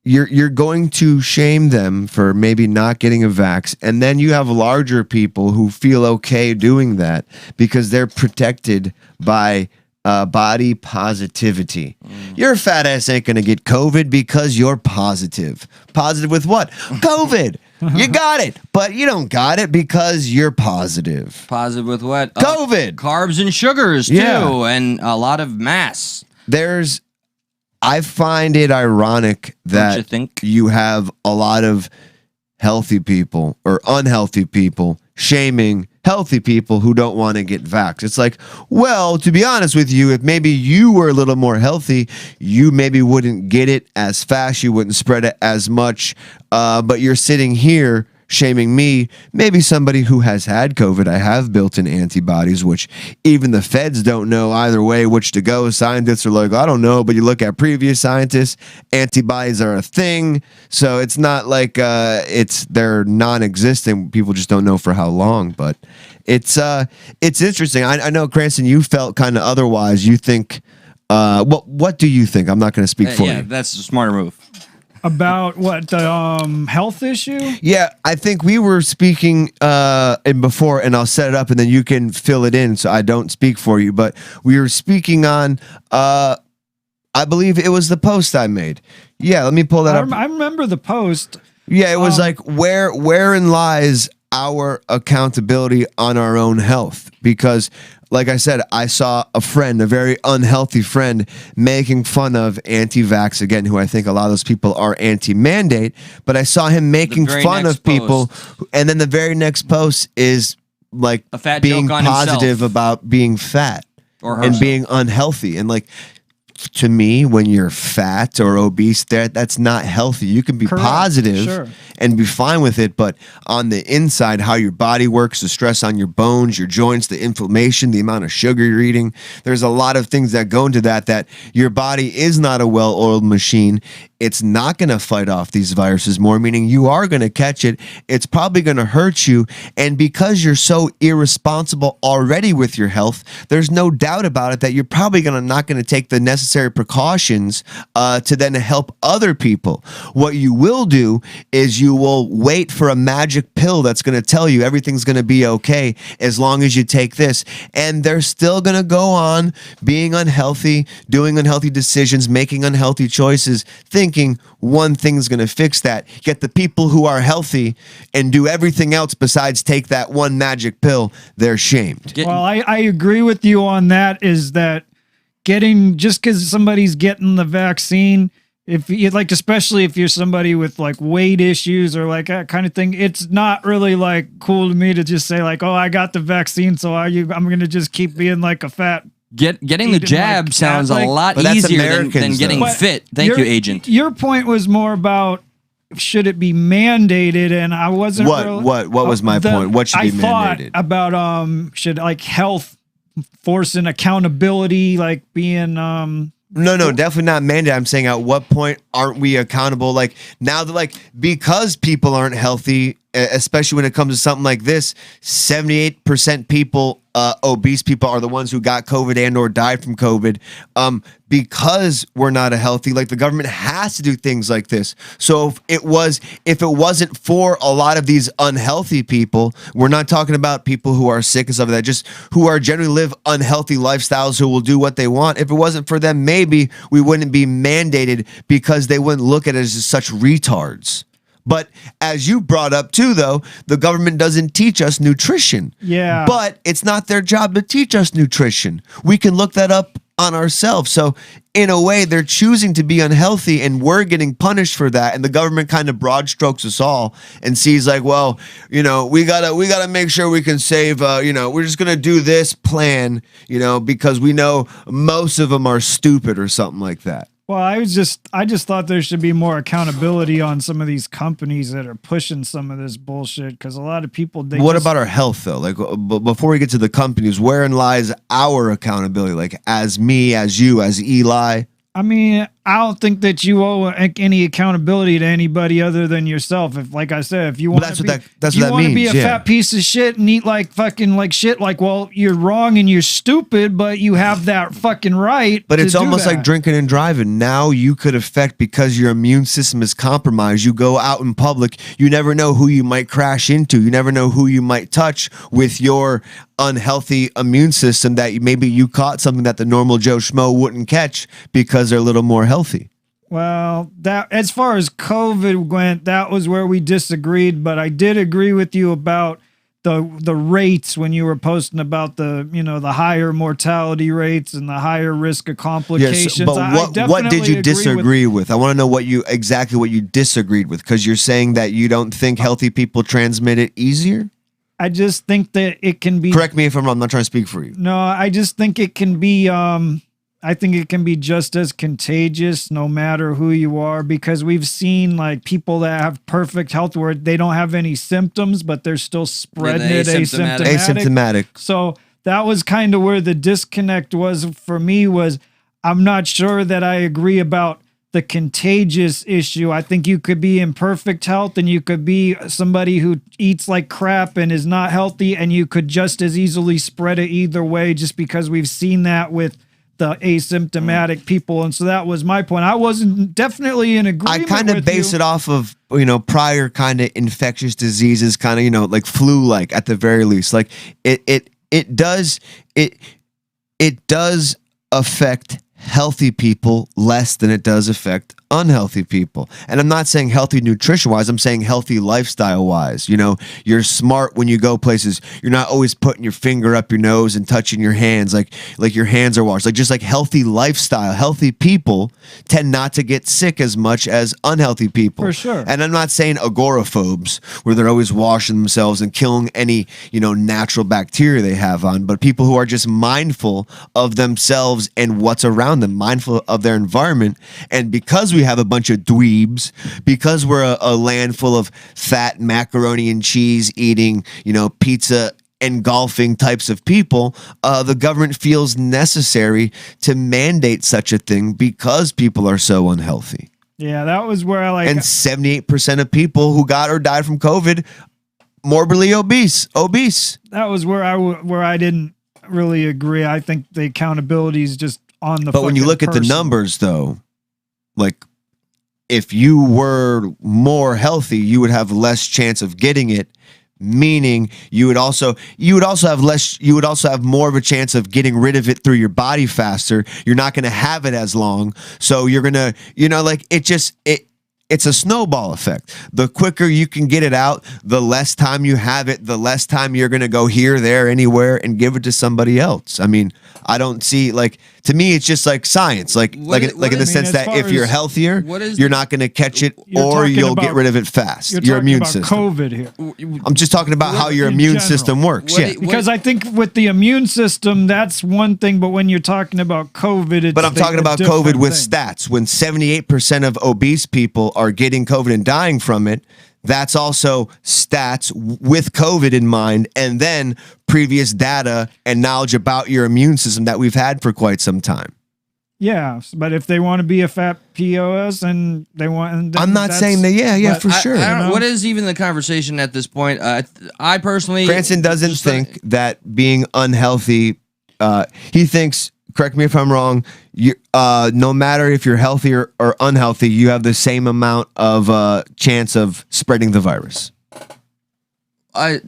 you're going to shame them for maybe not getting a vax, and then you have larger people who feel okay doing that because they're protected by body positivity. Your fat ass ain't gonna get COVID because you're positive. Positive with what? COVID. You got it, but you don't got it because you're positive. Positive with what? COVID. Carbs and sugars, too, Yeah. and a lot of mass. I find it ironic that you think? you have a lot of healthy people or unhealthy people shaming healthy people who don't want to get vaxxed. It's like, well, to be honest with you, if maybe you were a little more healthy, you maybe wouldn't get it as fast, you wouldn't spread it as much, but you're sitting here shaming me, maybe somebody who has had COVID. I have built-in antibodies, which even the feds don't know either way which to go. Scientists are like, I don't know, but you look at previous scientists, antibodies are a thing. So it's not like they're non-existent. People just don't know for how long. But it's interesting. I know, Cranston, you felt kind of otherwise. You think, what do you think? I'm not going to speak for Yeah, you. that's a smarter move. About what, the health issue? Yeah, I think we were speaking in before, and I'll set it up, and then you can fill it in, so I don't speak for you. But we were speaking on, I believe it was the post I made. Yeah, let me pull that up. I remember the post. Yeah, it was like wherein lies our accountability on our own health, because like I said, I saw a friend, a very unhealthy friend, making fun of anti-vax again, who I think a lot of those people are anti-mandate, but I saw him making very fun next of people, and then the very next post is like A fat being joke on positive himself. about being fat Or and herself. being unhealthy, and like, to me, when you're fat or obese, that's not healthy. You can be Correct. positive Sure. and be fine with it, but on the inside, how your body works, the stress on your bones, your joints, the inflammation, the amount of sugar you're eating, there's a lot of things that go into that your body is not a well-oiled machine. It's not going to fight off these viruses more, meaning you are going to catch it. It's probably going to hurt you. And because you're so irresponsible already with your health, there's no doubt about it that you're probably not going to take the necessary precautions to then help other people. What you will do is you will wait for a magic pill that's going to tell you everything's going to be okay as long as you take this. And they're still going to go on being unhealthy, doing unhealthy decisions, making unhealthy choices, thinking one thing's going to fix that. Yet the people who are healthy and do everything else besides take that one magic pill, they're shamed. Well, I agree with you on that, is that just because somebody's getting the vaccine, if you like, especially if you're somebody with like weight issues or like that kind of thing, it's not really like cool to me to just say like, oh, I got the vaccine, so I'm going to just keep being like a fat. Getting the jab like sounds that, a lot but that's easier than Americans, getting though. fit. Thank you, agent. Your point was more about should it be mandated, and I wasn't. What was my point? What should be mandated? I thought about should like health forcing accountability, like being No, definitely not mandated. I'm saying at what point aren't we accountable? Like now that like because people aren't healthy, especially when it comes to something like this, 78% people, obese people, are the ones who got COVID and or died from COVID. Because we're not a healthy, like the government has to do things like this. So if it wasn't for a lot of these unhealthy people, we're not talking about people who are sick and stuff like that, just who are generally live unhealthy lifestyles who will do what they want. If it wasn't for them, maybe we wouldn't be mandated because they wouldn't look at it as such retards. But as you brought up too, though, the government doesn't teach us nutrition. Yeah. But it's not their job to teach us nutrition. We can look that up on ourselves. So in a way, they're choosing to be unhealthy and we're getting punished for that. And the government kind of broad strokes us all and sees like, well, we gotta make sure we can save, we're just going to do this plan, because we know most of them are stupid or something like that. Well, I just thought there should be more accountability on some of these companies that are pushing some of this bullshit, because a lot of people. What about our health though? Like before we get to the companies, wherein lies our accountability? Like as me, as you, as Eli. I mean, I don't think that you owe any accountability to anybody other than yourself. If, like I said, if you want to be a fat piece of shit and eat like fucking like shit, like, well, you're wrong and you're stupid, but you have that fucking right. But it's almost like drinking and driving. Now you could affect, because your immune system is compromised. You go out in public, you never know who you might crash into. You never know who you might touch with your unhealthy immune system, that maybe you caught something that the normal Joe Schmo wouldn't catch because they're a little more healthy. Well, that as far as COVID went, that was where we disagreed, but I did agree with you about the rates when you were posting about the higher mortality rates and the higher risk of complications. Yes, but what did you disagree with? I want to know exactly what you disagreed with, because you're saying that you don't think healthy people transmit it easier? I just think that it can be. Correct me if I'm wrong. I'm not trying to speak for you. No, I just think it can be. I think it can be just as contagious no matter who you are, because we've seen like people that have perfect health where they don't have any symptoms, but they're still spreading it asymptomatic. So that was kind of where the disconnect was for me. I'm not sure that I agree about the contagious issue. I think you could be in perfect health and you could be somebody who eats like crap and is not healthy, and you could just as easily spread it either way, just because we've seen that with the asymptomatic people. And so that was my point. I wasn't definitely in agreement. I kind of base it off of, prior kind of infectious diseases, kind of, like flu-like at the very least. Like it does affect healthy people less than it does affect unhealthy people. And I'm not saying healthy nutrition wise, I'm saying healthy lifestyle wise. You're smart when you go places. You're not always putting your finger up your nose and touching your hands like your hands are washed. Like just like healthy lifestyle, healthy people tend not to get sick as much as unhealthy people. For sure. And I'm not saying agoraphobes, where they're always washing themselves and killing any, natural bacteria they have on, but people who are just mindful of themselves and what's around them, mindful of their environment. And because we have a bunch of dweebs, because we're a land full of fat macaroni and cheese eating, pizza and golfing types of people, the government feels necessary to mandate such a thing because people are so unhealthy. Yeah, that was where I And 78% of people who got or died from COVID, morbidly obese. That was where I didn't really agree. I think the accountability is just on the. But when you look at the person. numbers, though, like if you were more healthy, you would have less chance of getting it. Meaning you would also have more of a chance of getting rid of it through your body faster. You're not going to have it as long. So you're going to, like it's a snowball effect. The quicker you can get it out, the less time you have it, the less time you're going to go here, there, anywhere and give it to somebody else. I mean, I don't see, like, to me, it's just like science, like in the sense that if you're healthier, you're not going to catch it or you'll get rid of it fast. Your immune system. COVID here. I'm just talking about how your immune system works. Because I think with the immune system, that's one thing. But when you're talking about COVID, it's I'm talking about COVID with thing. stats. When 78% of obese people are getting COVID and dying from it, that's also stats with COVID in mind, and then previous data and knowledge about your immune system that we've had for quite some time. Yeah, but if they want to be a fat POS and they want, I'm not saying that. Yeah, for sure. I don't, what is even the conversation at this point? I personally, Cranston doesn't think that being unhealthy. He thinks. Correct me if I'm wrong. No matter if you're healthy or unhealthy, you have the same amount of chance of spreading the virus. I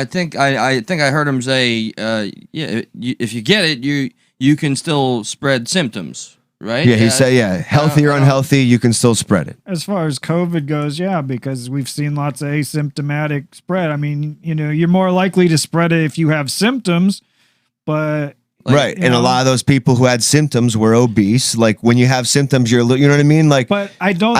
think I heard him say, if you get it, you can still spread symptoms, right? Yeah, he said, healthy or unhealthy, you can still spread it. As far as COVID goes, yeah, because we've seen lots of asymptomatic spread. I mean, you're more likely to spread it if you have symptoms, but. Right, and a lot of those people who had symptoms were obese. Like when you have symptoms, you know what I mean. Like, but I'm not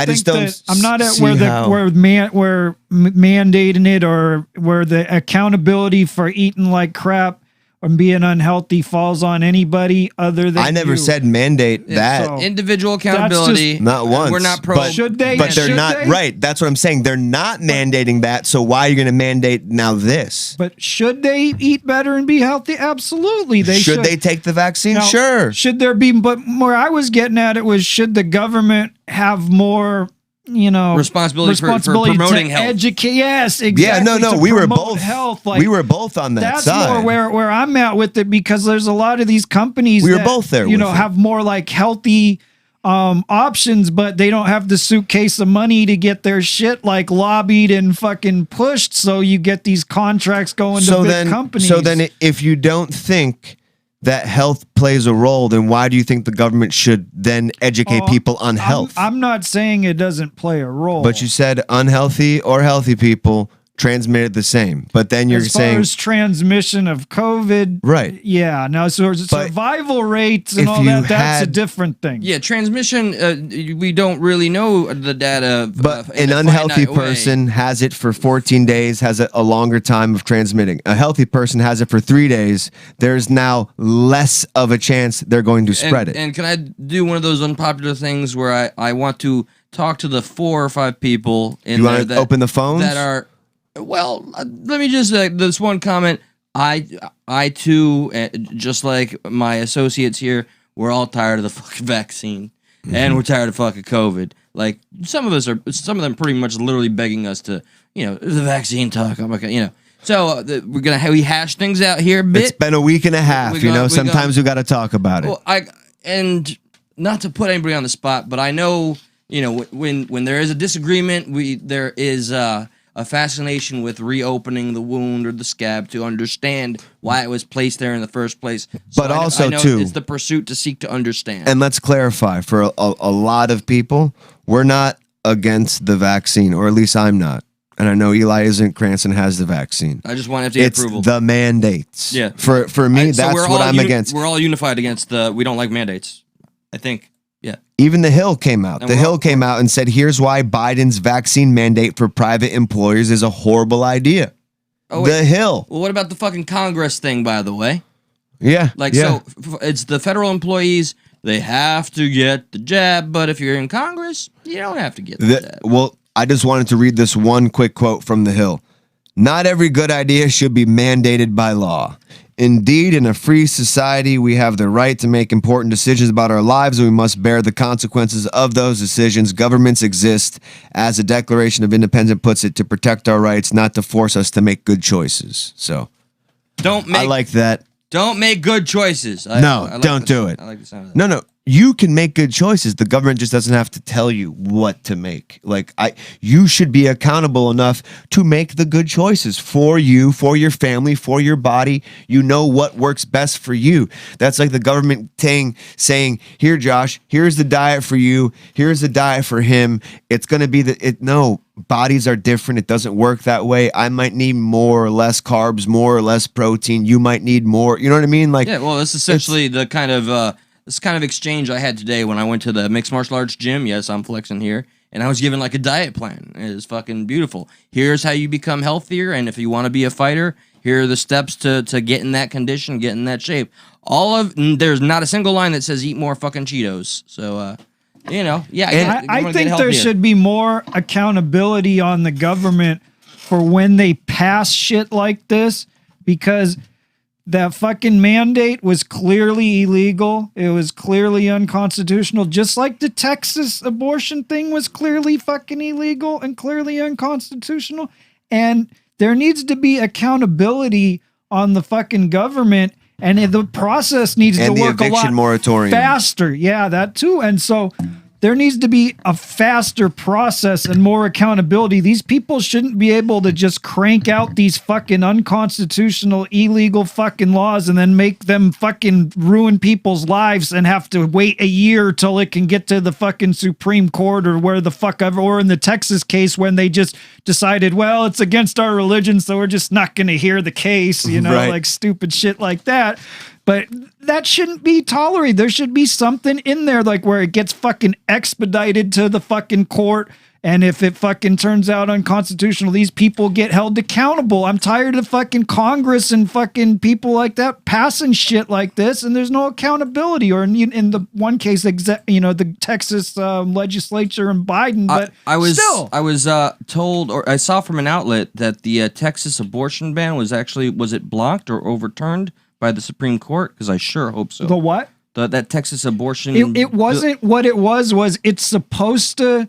at where mandating it or where the accountability for eating like crap and being unhealthy falls on anybody other than I never said mandate that. So individual accountability. Not once. We're not pro. Should they? But they're not. Right. That's what I'm saying. They're not mandating that. So why are you going to mandate now this? But should they eat better and be healthy? Absolutely, they should. Should they take the vaccine? Now, sure. Should there be? But where I was getting at it was, should the government have more? Responsibility for promoting health. Educate, yes, exactly. Yeah, no. We were both health. We were both on that that's side. That's more where I'm at with it, because there's a lot of these companies. We were both there. Have more like healthy options, but they don't have the suitcase of money to get their shit like lobbied and fucking pushed. So you get these contracts going to big companies. So then, if you don't think that health plays a role, then why do you think the government should then educate people on health? I'm not saying it doesn't play a role. But you said unhealthy or healthy people transmitted the same. But then you're saying... As far as transmission of COVID... Right. Yeah. Now, so survival rates and all that's a different thing. Yeah, transmission, we don't really know the data. But an unhealthy person has it for 14 days, has a longer time of transmitting. A healthy person has it for 3 days. There's now less of a chance they're going to spread it. And can I do one of those unpopular things where I want to talk to the 4 or 5 people in there that... open the phones? That are... Well, let me just this one comment. I too, just like my associates here, we're all tired of the fucking vaccine, and we're tired of fucking COVID. Like some of them pretty much literally begging us to, the vaccine talk. I'm like, So we're gonna hash things out here a bit. It's been a week and a half. Sometimes we got to talk about it. Well, and not to put anybody on the spot, but I know, when there is a disagreement, there is a fascination with reopening the wound or the scab to understand why it was placed there in the first place. So but I know too, it's the pursuit to seek to understand. And let's clarify, for a lot of people, we're not against the vaccine, or at least I'm not. And I know Eli isn't. Cranston has the vaccine. I just want FDA approval. It's the mandates. Yeah. For me, that's what I'm against. We're all unified against we don't like mandates, I think. Yeah. Even The Hill came out. The Hill came out and said, here's why Biden's vaccine mandate for private employers is a horrible idea. Oh, The Hill. Well, what about the fucking Congress thing, by the way? Yeah. So it's the federal employees, they have to get the jab, but if you're in Congress, you don't have to get the jab. Well, I just wanted to read this one quick quote from The Hill. Not every good idea should be mandated by law. Indeed, in a free society, we have the right to make important decisions about our lives, and we must bear the consequences of those decisions. Governments exist, as the Declaration of Independence puts it, to protect our rights, not to force us to make good choices. So, I like that. Don't make good choices. Don't do it. I like the sound of that. No. you can make good choices. The government just doesn't have to tell you what to make. Like you should be accountable enough to make the good choices for you, for your family, for your body. You know what works best for you. That's like the government saying, here, Josh, here's the diet for you. Here's the diet for him. It's going to be no, bodies are different. It doesn't work that way. I might need more or less carbs, more or less protein. You might need more. You know what I mean? Like, yeah, well, that's essentially the kind of this kind of exchange I had today when I went to the mixed martial arts gym. Yes, I'm flexing here. And I was given like a diet plan. It is fucking beautiful. Here's how you become healthier. And if you want to be a fighter, here are the steps to get in that condition, get in that shape. There's not a single line that says eat more fucking Cheetos. So, I think there should be more accountability on the government for when they pass shit like this, because that fucking mandate was clearly illegal. It was clearly unconstitutional, just like the Texas abortion thing was clearly fucking illegal and clearly unconstitutional. And there needs to be accountability on the fucking government, and the process needs to work a lot moratorium. faster. Yeah, that too. And so there needs to be a faster process and more accountability. These people shouldn't be able to just crank out these fucking unconstitutional, illegal fucking laws and then make them fucking ruin people's lives and have to wait a year till it can get to the fucking Supreme Court or where the fuck ever, or in the Texas case when they just decided, well, it's against our religion, so we're just not going to hear the case, Right. like stupid shit like that. But that shouldn't be tolerated. There should be something in there like where it gets fucking expedited to the fucking court. And if it fucking turns out unconstitutional, these people get held accountable. I'm tired of fucking Congress and fucking people like that passing shit like this, and there's no accountability. Or in the one case, the Texas legislature and Biden. But I was told, or I saw from an outlet that the Texas abortion ban was it blocked or overturned by the Supreme Court? Because I sure hope so. The what? That Texas abortion. It wasn't what it was it's supposed to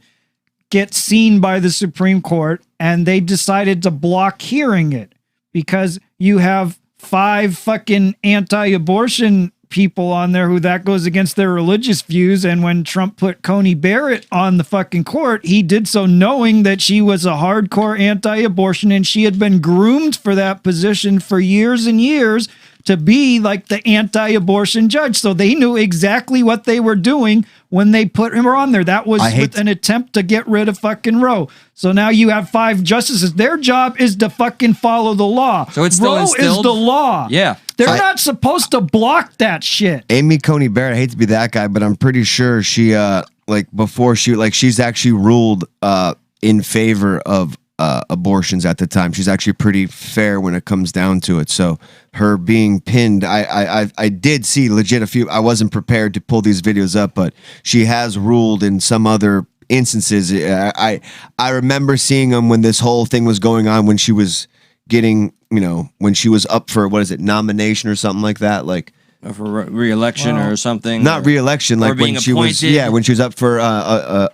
get seen by the Supreme Court, and they decided to block hearing it because you have 5 fucking anti-abortion people on there who that goes against their religious views. And when Trump put Coney Barrett on the fucking court, he did so knowing that she was a hardcore anti-abortion, and she had been groomed for that position for years and years to be like the anti-abortion judge. So they knew exactly what they were doing when they put him on there. That was with an attempt to get rid of fucking Roe. So now you have 5 justices. Their job is to fucking follow the law. So it's still Roe instilled? is the law. Yeah. They're not supposed to block that shit. Amy Coney Barrett, I hate to be that guy, but I'm pretty sure she she's actually ruled in favor of abortions at the time. She's actually pretty fair when it comes down to it. So her being pinned, I did see legit a few. I wasn't prepared to pull these videos up, but she has ruled in some other instances. I remember seeing them when this whole thing was going on, when she was getting, when she was up for nomination or something like that, like for re-election or something. Not re-election, like when she was up for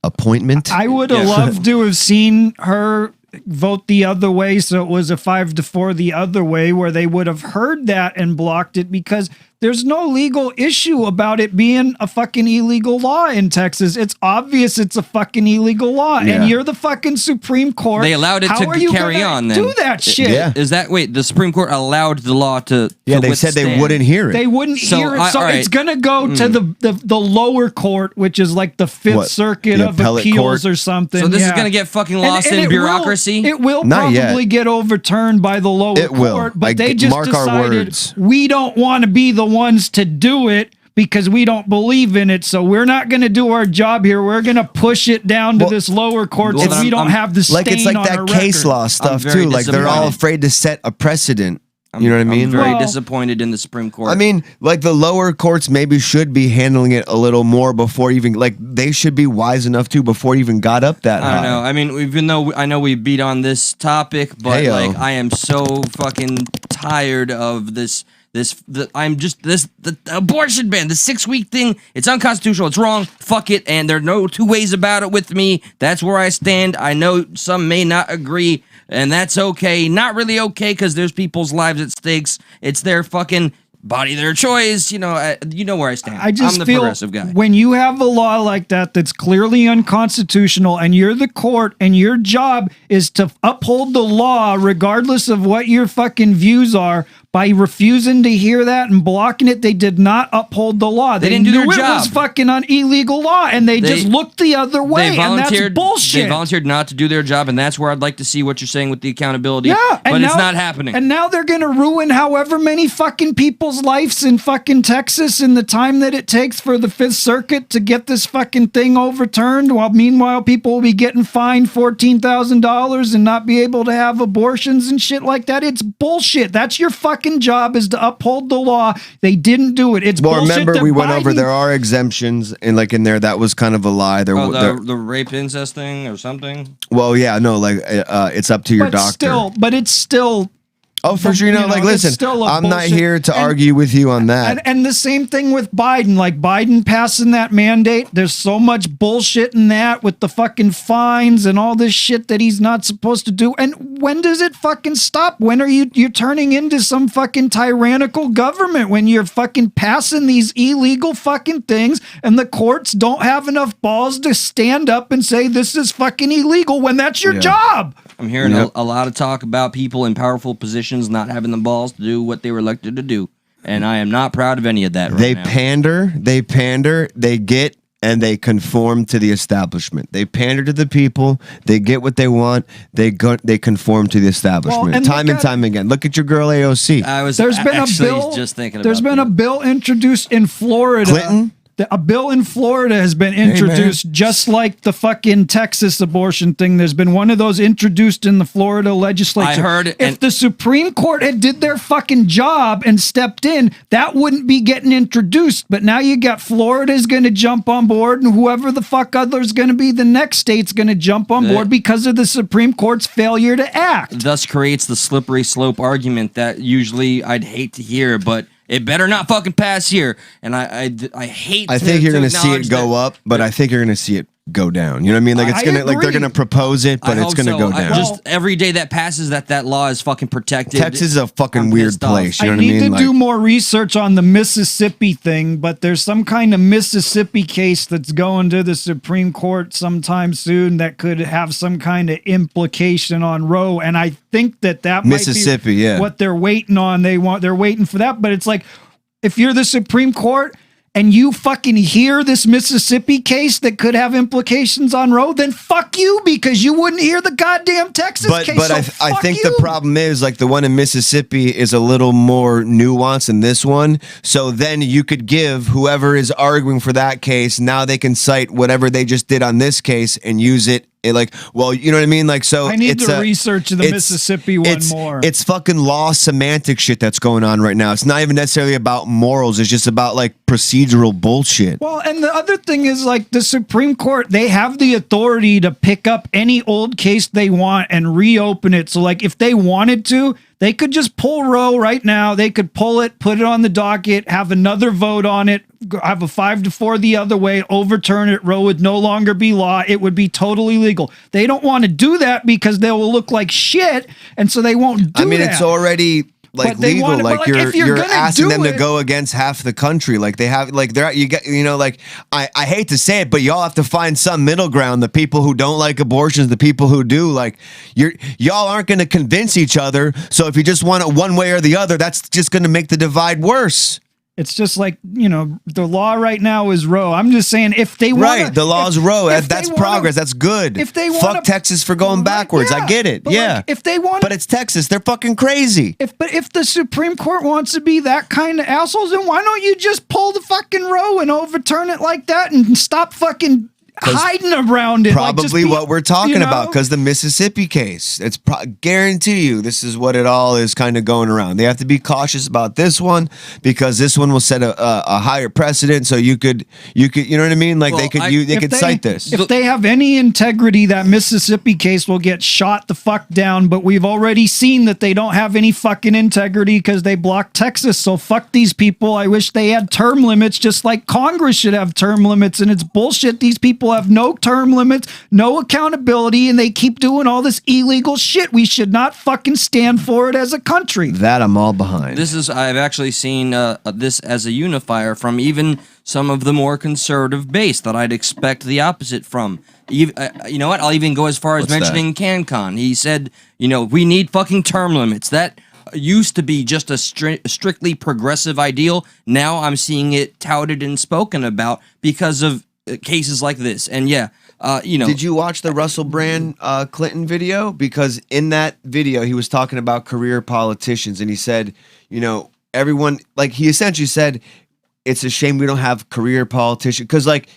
appointment. I would have loved to have seen her vote the other way, so it was a 5-4 the other way, where they would have heard that and blocked it, because there's no legal issue about it being a fucking illegal law in Texas. It's obvious it's a fucking illegal law, and you're the fucking Supreme Court. They allowed it to carry on. Then do that shit. Yeah. Is that the Supreme Court allowed the law to? Yeah, they said they wouldn't hear it. They wouldn't hear it, so it's gonna go to the lower court, which is like the Fifth Circuit of Appeals or something. So this is gonna get fucking lost in bureaucracy. It will probably get overturned by the lower court, but they just decided we don't want to be the ones to do it because we don't believe in it, so we're not going to do our job here. We're going to push it down to this lower court if we don't have the stain it's like on that our case record. law stuff too. Like they're all afraid to set a precedent. You know what I mean? I'm very disappointed in the Supreme Court. I mean, like the lower courts maybe should be handling it a little more before even, like they should be wise enough to before it even got up that high. I don't know. I mean, even though I know we beat on this topic, but like I am so fucking tired of this. The abortion ban, the 6-week thing, it's unconstitutional, it's wrong, fuck it, and there are no 2 ways about it with me. That's where I stand. I know some may not agree, and that's okay. Not really okay, because there's people's lives at stakes. It's their fucking body their choice. You know where I stand. I just I'm the feel progressive guy. when you have a law like that that's clearly unconstitutional and you're the court and your job is to uphold the law regardless of what your fucking views are, by refusing to hear that and blocking it, they did not uphold the law. They didn't do their knew job. It was fucking an illegal law and they just looked the other way, and that's bullshit. They volunteered not to do their job, and that's where I'd like to see what you're saying with the accountability. Yeah, but it's not happening. And now they're going to ruin however many fucking people's lives in fucking Texas in the time that it takes for the Fifth Circuit to get this fucking thing overturned, while meanwhile people will be getting fined $14,000 and not be able to have abortions and shit like that. It's bullshit. That's your fucking job, is to uphold the law. They didn't do it. It's bullshit. Remember we went over, there are exemptions, and like in there, that was kind of a lie. There, the rape incest thing or something. Well, yeah, no, like it's up to your doctor. But it's still. Oh, for sure. Like, listen, I'm not here to argue with you on that. And the same thing with Biden. Like, Biden passing that mandate, there's so much bullshit in that with the fucking fines and all this shit that he's not supposed to do. And when does it fucking stop? When are you're turning into some fucking tyrannical government, when you're fucking passing these illegal fucking things and the courts don't have enough balls to stand up and say this is fucking illegal when that's your job? I'm hearing a lot of talk about people in powerful positions not having the balls to do what they were elected to do. And I am not proud of any of that right They now. pander, they get, and they conform to the establishment. They pander to the people, they get what they want, they conform to the establishment. Well, time and time again. Look at your girl AOC. There's been a bill just thinking There's about been a bill introduced in Florida. Clinton? A bill in Florida has been introduced, just like the fucking Texas abortion thing. There's been one of those introduced in the Florida legislature. I heard, if the Supreme Court had did their fucking job and stepped in, that wouldn't be getting introduced. But now you got Florida's going to jump on board, and whoever the fuck other's going to be the next state's going to jump on board because of the Supreme Court's failure to act. Thus creates the slippery slope argument that usually I'd hate to hear, but it better not fucking pass here. And I hate. I think you're going to see it go up, but I think you're going to see it go down. You know what I mean? Like it's gonna, like they're gonna propose it, but it's gonna go down. Just every day that passes, that law is fucking protected. Texas is a fucking weird place. You know what I mean? mean? I need to do more research on the Mississippi thing, but there's some kind of Mississippi case that's going to the Supreme Court sometime soon that could have some kind of implication on Roe, and I think that Mississippi, might be what they're waiting on. They're waiting for that, but it's like, if you're the Supreme Court and you fucking hear this Mississippi case that could have implications on Roe, then fuck you, because you wouldn't hear the goddamn Texas case. But I think the problem is, like, the one in Mississippi is a little more nuanced than this one. So then you could give whoever is arguing for that case, now they can cite whatever they just did on this case and use it. Like, well, you know what I mean? Like, so I need to research the Mississippi one more. It's fucking law semantic shit that's going on right now. It's not even necessarily about morals. It's just about like procedural bullshit. Well, and the other thing is, like, the Supreme Court, they have the authority to pick up any old case they want and reopen it. So, like, if they wanted to, they could just pull Roe right now. They could pull it, put it on the docket, have another vote on it, have a 5-4 the other way, overturn it. Roe would no longer be law. It would be totally legal. They don't want to do that because they will look like shit, and so they won't do that. I mean, it's already like legal. Like you're asking them to go against half the country. Like they have, like they're like I hate to say it, but y'all have to find some middle ground. The people who don't like abortions, the people who do, like y'all aren't going to convince each other. So if you just want it one way or the other, that's just going to make the divide worse. It's just like, the law right now is Roe. I'm just saying, if they want the law's Roe. That's progress. That's good. If they fuck Texas for going backwards. I get it. Yeah. Like, if they want, but it's Texas. They're fucking crazy. If the Supreme Court wants to be that kind of assholes, then why don't you just pull the fucking Roe and overturn it like that and stop fucking hiding around it? Probably what we're talking about, because the Mississippi case, it's guarantee you this is what it all is kind of going around. They have to be cautious about this one because this one will set a higher precedent. So you could you know what I mean? Like, they could cite this. If they have any integrity, that Mississippi case will get shot the fuck down. But we've already seen that they don't have any fucking integrity because they blocked Texas. So fuck these people. I wish they had term limits, just like Congress should have term limits. And it's bullshit. These people people have no term limits, no accountability, and they keep doing all this illegal shit. We should not fucking stand for it as a country. That I'm all behind. I've actually seen this as a unifier from even some of the more conservative base that I'd expect the opposite from. You know what? I'll even go as far as mentioning CanCon. He said, we need fucking term limits. That used to be just a strictly progressive ideal. Now I'm seeing it touted and spoken about because of cases like this. And did you watch the Russell Brand Clinton video? Because in that video, he was talking about career politicians, and he said, everyone, like, he essentially said, it's a shame we don't have career politicians, because like,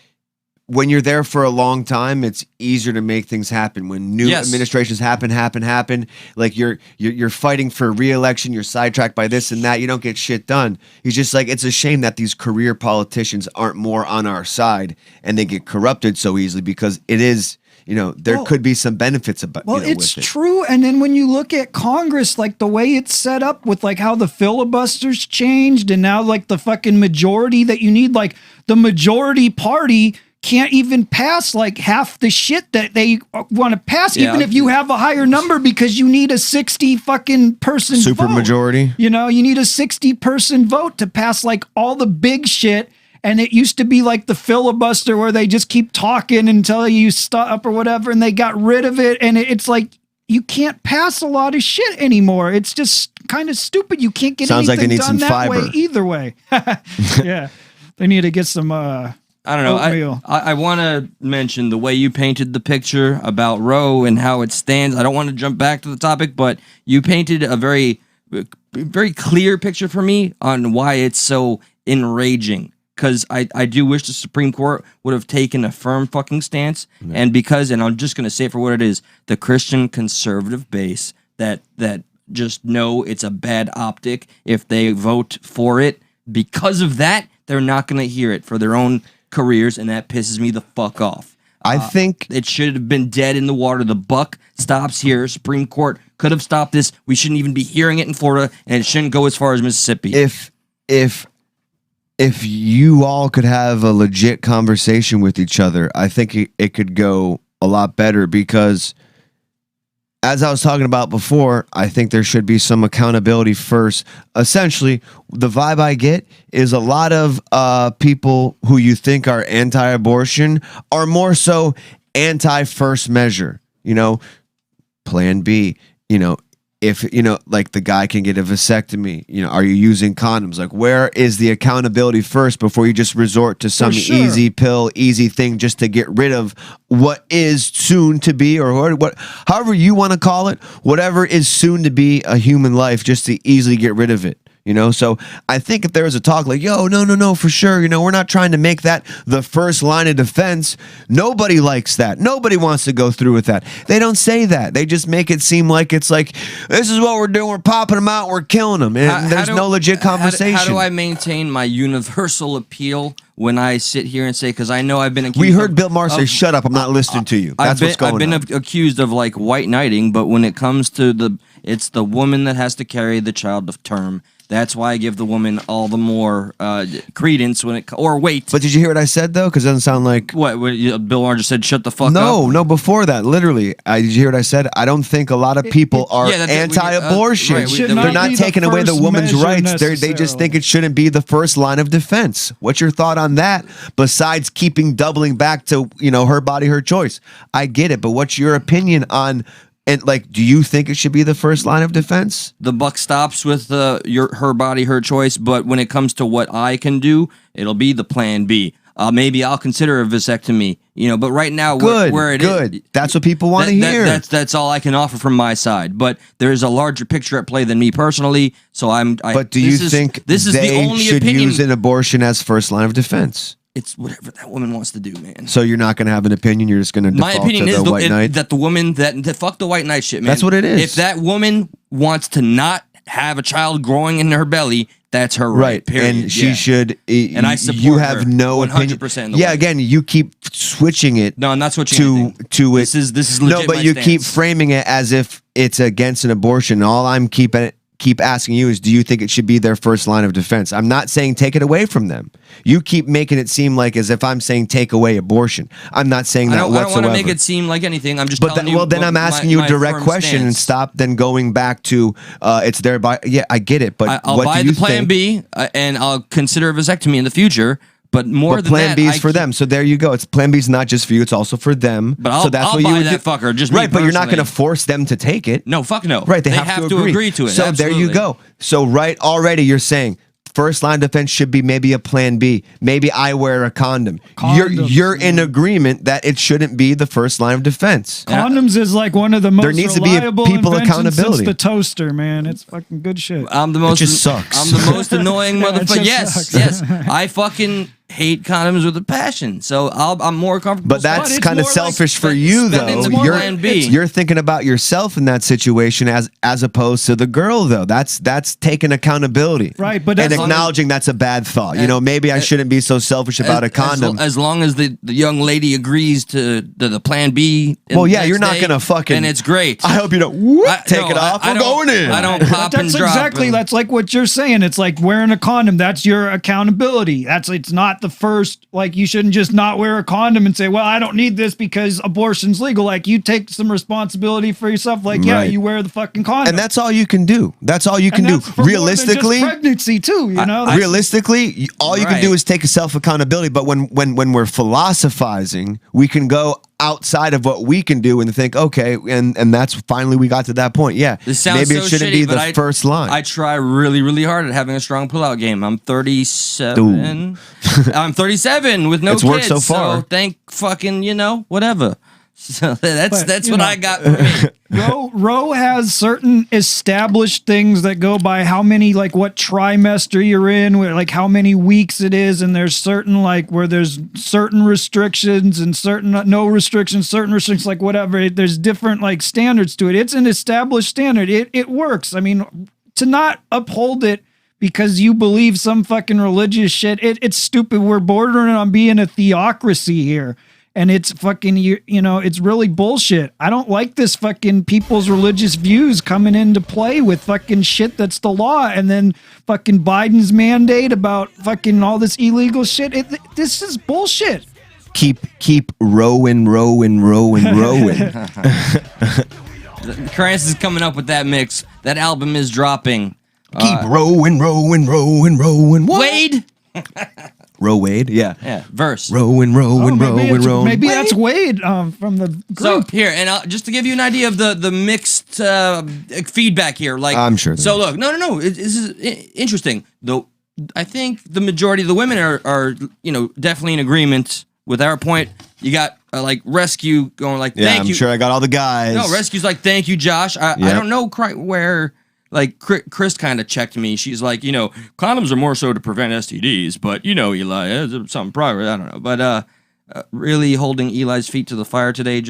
when you're there for a long time, it's easier to make things happen. When new administrations happen, like you're fighting for re-election, you're sidetracked by this and that, you don't get shit done. He's just like, it's a shame that these career politicians aren't more on our side and they get corrupted so easily, because it is, there could be some benefits about it's true. And then when you look at Congress, like the way it's set up with like how the filibusters changed, and now like the fucking majority that you need, like the majority party can't even pass like half the shit that they want to pass, even if you have a higher number, because you need a 60 fucking person super vote. Majority. You need a 60 person vote to pass like all the big shit. And it used to be like the filibuster where they just keep talking until you stop or whatever, and they got rid of it. And it's like, you can't pass a lot of shit anymore. It's just kind of stupid. You can't get anything like they need done some that fiber. way either way. Yeah. They need to get some I don't know. I want to mention the way you painted the picture about Roe and how it stands. I don't want to jump back to the topic, but you painted a very, very clear picture for me on why it's so enraging. Because I do wish the Supreme Court would have taken a firm fucking stance. Yeah. And I'm just going to say it for what it is, the Christian conservative base that just know it's a bad optic if they vote for it. Because of that, they're not going to hear it for their own careers, and that pisses me the fuck off. I think it should have been dead in the water. The buck stops here. Supreme Court could have stopped this. We shouldn't even be hearing it in Florida, and it shouldn't go as far as Mississippi. If you all could have a legit conversation with each other, I think it could go a lot better, because as I was talking about before, I think there should be some accountability first. Essentially, the vibe I get is a lot of people who you think are anti-abortion are more so anti-first measure. Plan B. If like the guy can get a vasectomy, are you using condoms? Like, where is the accountability first before you just resort to some easy pill, easy thing just to get rid of what is soon to be, or what, however you want to call it, whatever is soon to be a human life, just to easily get rid of it. So I think if there was a talk like, no, for sure, we're not trying to make that the first line of defense. Nobody likes that. Nobody wants to go through with that. They don't say that. They just make it seem like it's like, this is what we're doing. We're popping them out. We're killing them. And there's no legit conversation. How do I maintain my universal appeal when I sit here and say, because I know I've been accused. We heard Bill Maher say, shut up, I'm not listening to you. That's what's going on. I've been accused of like white knighting, but when it comes to it's the woman that has to carry the child of term. That's why I give the woman all the more credence or weight. But did you hear what I said, though? Because it doesn't sound like... What Bill Maher just said, shut the fuck up? No, before that, literally. Did you hear what I said? I don't think a lot of people are anti-abortion. They're not taking away the woman's rights. They just think it shouldn't be the first line of defense. What's your thought on that? Besides doubling back to, her body, her choice. I get it, but what's your opinion on... And do you think it should be the first line of defense? The buck stops with her body, her choice. But when it comes to what I can do, it'll be the plan B. Maybe I'll consider a vasectomy. But right now, where it is, that's what people want to hear. That's all I can offer from my side. But there's a larger picture at play than me personally. So But do you think this is the only should opinion? Use an abortion as first line of defense? It's whatever that woman wants to do, man. So you're not going to have an opinion. You're just going to default My opinion to is the white knight? that the woman that fuck the white knight shit, man. That's what it is. If that woman wants to not have a child growing in her belly, that's her right. Period. And she should. And I support you have her no 100%. opinion. Again, you keep switching it. No, I'm not switching to it. This is legit. No, but you keep framing it as if it's against an abortion. All I'm keeping keep asking you is, do you think it should be their first line of defense? I'm not saying take it away from them. You keep making it seem like as if I'm saying take away abortion. I'm not saying that whatsoever. I don't want to make it seem like anything. I'm just but telling you. Well, then I'm asking you a direct question and stop then going back to it's their body. Yeah, I get it, but I'll what buy do you the Plan B and I'll consider a vasectomy in the future. But more than Plan that, B is for them. So there you go. It's Plan B is not just for you. It's also for them. But I'll, so that's I'll what buy you would that do. fucker. Just right, me but you're not going to personally. force them to take it. No, fuck no. Right, they have to agree to it. So Absolutely. there you go. So right already you're saying first line of defense should be maybe a Plan B. Maybe I wear a condom. You're in agreement that it shouldn't be the first line of defense. Condoms is like one of the most There needs to be reliable people inventions accountability. since the toaster, man. It's fucking good shit. I'm the most. just sucks. I'm the most annoying Yeah, it motherfucker. just Yes, sucks. yes. I fucking hate condoms with a passion. So I'm more comfortable. But that's it's kind of more like selfish for spend- you, spending though. the Plan B. You're thinking about yourself in that situation as opposed to the girl, though. That's taking accountability, Right, but and as long acknowledging that's a bad thought. You know, maybe I shouldn't be so selfish about a condom. As long as the young lady agrees to the Plan B. Well, yeah, next you're not day, gonna fucking. And it's great. I hope you don't take it off. I We're don't- going in. I don't pop and That's drop. exactly. and- That's like what you're saying. It's like wearing a condom. That's your accountability. It's not the first. Like you shouldn't just not wear a condom and say, "Well, I don't need this because abortion's legal." Like you take some responsibility for yourself. Like yeah, Right. you wear the fucking condom. And that's all you can do. That's all you can And do. that's for more than just Realistically, pregnancy too. You know. realistically, all you can do Right. is take a self accountability. But when we're philosophizing, we can go outside of what we can do and think, okay, and that's finally we got to that point. Yeah, This sounds maybe so it shouldn't shitty, be but the first line. I try really, really hard at having a strong pullout game. I'm 37. I'm 37 with no It's kids. worked so far. So thank fucking whatever. So that's But, what I got for me. Roe has certain established things that go by how many, like what trimester you're in, where, like how many weeks it is, and there's certain like where there's certain restrictions and certain no restrictions, certain restrictions, like whatever. There's different like standards to it. It's an established standard. It works. I mean, to not uphold it because you believe some fucking religious shit, it's stupid. We're bordering on being a theocracy here. And it's fucking, it's really bullshit. I don't like this fucking people's religious views coming into play with fucking shit that's the law. And then fucking Biden's mandate about fucking all this illegal shit. This is bullshit. Keep rowing. Krantz is coming up with that mix. That album is dropping. Keep rowing. What? Wade? Row Wade, yeah. Yeah, verse. Rowing. Maybe that's Wade from the So group. here, and just to give you an idea of the mixed feedback here, like I'm sure there So look, no, this is interesting. Though I think the majority of the women are definitely in agreement with our point. You got like Rescue going like, Yeah, thank I'm you. sure I got all the guys. No, Rescue's like, thank you, Josh. I don't know quite where. Like Chris kind of checked me. She's like, condoms are more so to prevent STDs, but Eli, it's something private. I don't know, but really holding Eli's feet to the fire today.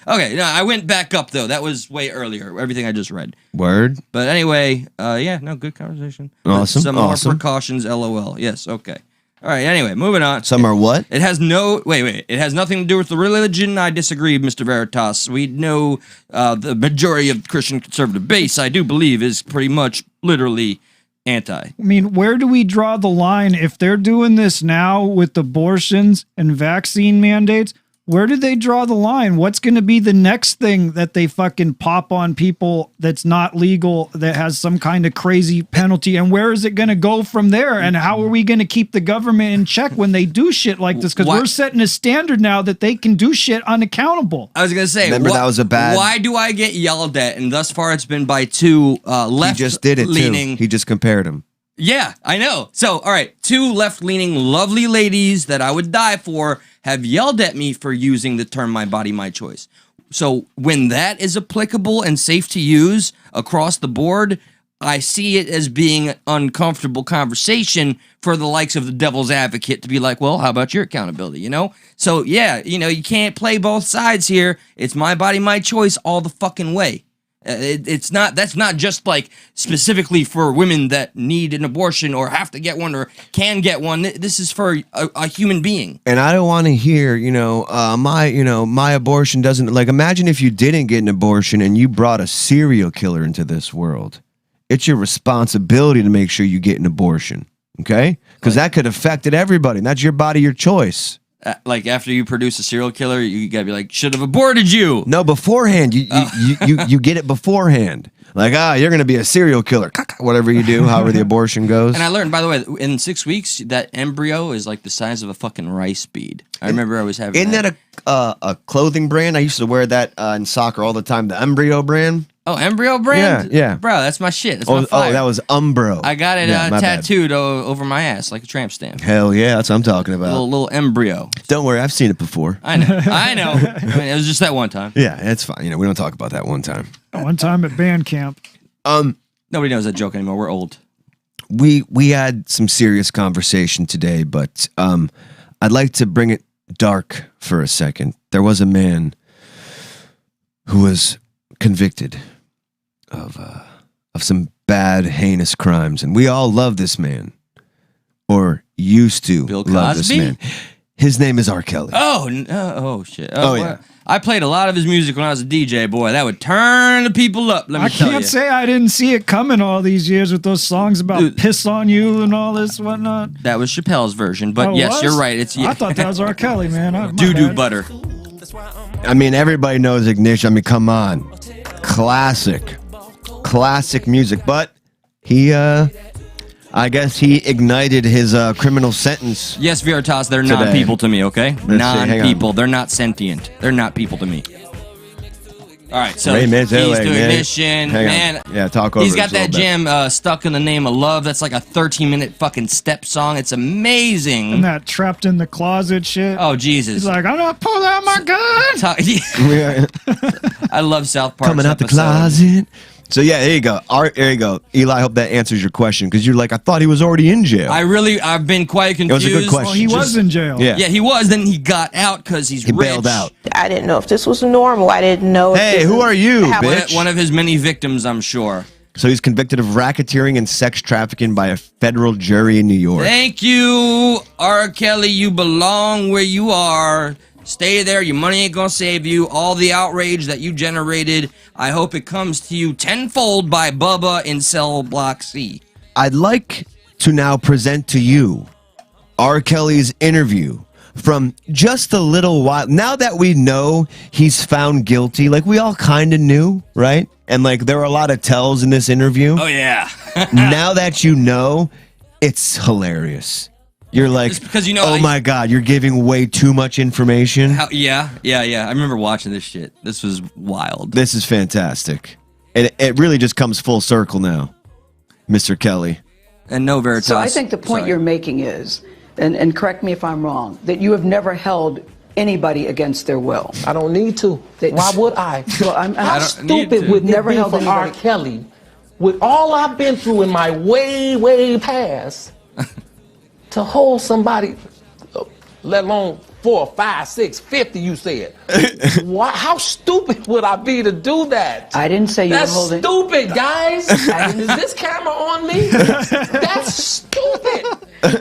Okay, no, I went back up though. That was way earlier. Everything I just read. Word. But anyway, good conversation. Awesome, Some more awesome. precautions. LOL. Yes. Okay. All right. Anyway, moving on. Some are what? It has no wait. It has nothing to do with the religion. I disagree, Mr. Veritas. We know the majority of Christian conservative base, I do believe, is pretty much literally anti. I mean, where do we draw the line if they're doing this now with abortions and vaccine mandates? Where do they draw the line? What's going to be the next thing that they fucking pop on people that's not legal, that has some kind of crazy penalty? And where is it going to go from there? And how are we going to keep the government in check when they do shit like this? Because Why- we're setting a standard now that they can do shit unaccountable. I was gonna say, Remember that was a bad- Why do I get yelled at? And thus far, it's been by two left He just did it leaning. too. He just compared them. Yeah, I know. So, all right, two left-leaning, lovely ladies that I would die for have yelled at me for using the term "my body, my choice." So, when that is applicable and safe to use across the board, I see it as being an uncomfortable conversation for the likes of the devil's advocate to be like, well, how about your accountability, So, yeah, you can't play both sides here. It's my body, my choice all the fucking way. That's not just like specifically for women that need an abortion or have to get one or can get one. This is for a human being. And I don't want to hear, my abortion doesn't, like, imagine if you didn't get an abortion and you brought a serial killer into this world. it's your responsibility to make sure you get an abortion. Okay? Because that could affect everybody. And that's your body, your choice. Like after you produce a serial killer, you gotta be like, should have aborted you. No, beforehand. You get it beforehand. Like, you're going to be a serial killer. Whatever you do, however the abortion goes. And I learned, by the way, in 6 weeks, that embryo is like the size of a fucking rice bead. I remember I was having Isn't that a clothing brand? I used to wear that in soccer all the time. The Embryo brand. Oh, Embryo brand? Yeah. Bro, that's my shit. That's my fire. That was Umbro. I got it my bad. tattooed over my ass like a tramp stamp. Hell yeah, that's what I'm talking about. Little embryo. Don't worry, I've seen it before. I know. I mean, it was just that one time. Yeah, it's fine. We don't talk about that one time. One time at band camp. Nobody knows that joke anymore. We're old. We had some serious conversation today, but I'd like to bring it dark for a second. There was a man who was convicted of some bad, heinous crimes, and we all love this man, or used to Bill love this Cosby? man. His name is R. Kelly. Oh shit. Oh, yeah. I played a lot of his music when I was a DJ, boy. That would turn the people up. Let me I tell you. can't say I didn't see it coming all these years with those songs about Dude. piss on you and all this whatnot. That was Chappelle's version, but Oh, yes, was? you're right. It's I thought that was R. Kelly, man. My doo-doo bad. butter. I mean, everybody knows Ignition. I mean, come on. Classic music. But he, I guess he ignited his criminal sentence. Yes, Veritas, they're Today. non-people to me, okay? see, hang on. Non-people. They're not sentient. They're not people to me. All right, so Ray he's Manzarek, doing man. Ignition. Hang Man, on. Yeah, talk over he's it got just a that little jam Stuck in the Name of Love. That's like a 13-minute fucking step song. It's amazing. And that trapped in the closet shit. Oh, Jesus. He's like, I'm not pulling out my gun. bit. I love South Park. Coming out the closet. So yeah, there you go. There you go. Eli, I hope that answers your question, because you're like, I thought he was already in jail. I've been quite confused. was a good question. Well, he was in jail. Yeah. Yeah, he was. Then he got out because he's He rich. bailed out. I didn't know if this was normal. I didn't know. If Hey, this who is are you, how- bitch? One of his many victims, I'm sure. So he's convicted of racketeering and sex trafficking by a federal jury in New York. Thank you, R. Kelly. You belong where you are. Stay there. Your money ain't gonna save you. All the outrage that you generated, I hope it comes to you tenfold by Bubba in Cell Block C. I'd like to now present to you R. Kelly's interview from just a little while. Now that we know he's found guilty, like we all kind of knew, right? And like there were a lot of tells in this interview. Oh yeah. Now that you know, it's hilarious. You're like, It's because, you know, oh my God, you're giving way too much information. Yeah. I remember watching this shit. This was wild. This is fantastic. And it really just comes full circle now, Mr. Kelly. And no Veritas. So I think the point Sorry. you're making is, and correct me if I'm wrong, that you have never held anybody against their will. I don't need to. That- Why would I? Well, I'm How don't need stupid to. would Never it be held for R. anybody- Kelly, with all I've been through in my way past, to hold somebody, let alone 4, 5, 6, 50, you said. Why, how stupid would I be to do that? I didn't say you That's were holding. stupid, guys. Is this camera on me? That's stupid.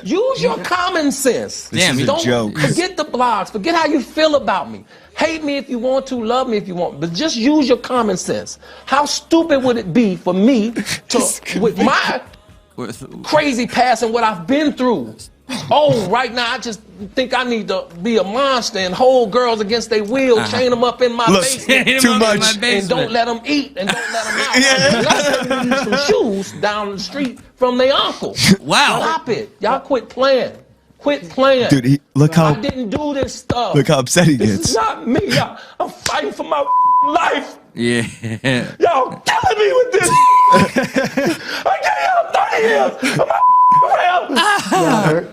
Use your common sense. Damn, is a Don't joke. forget the blogs. Forget how you feel about me. Hate me if you want to. Love me if you want. But just use your common sense. How stupid would it be for me to, with my crazy past and what I've been through? Oh, right now I just think I need to be a monster and hold girls against their will, chain them up in my Look, basement. too much. And don't let them eat and don't let them out. Unless they use some shoes down the street from their uncle. Wow. Stop it. Y'all quit playing. Quit playing. Dude, look how I didn't do this stuff. look how upset he This gets. is not me. I'm fighting for my life. Yeah. Y'all killing me with this. I gave y'all 30 years of my life.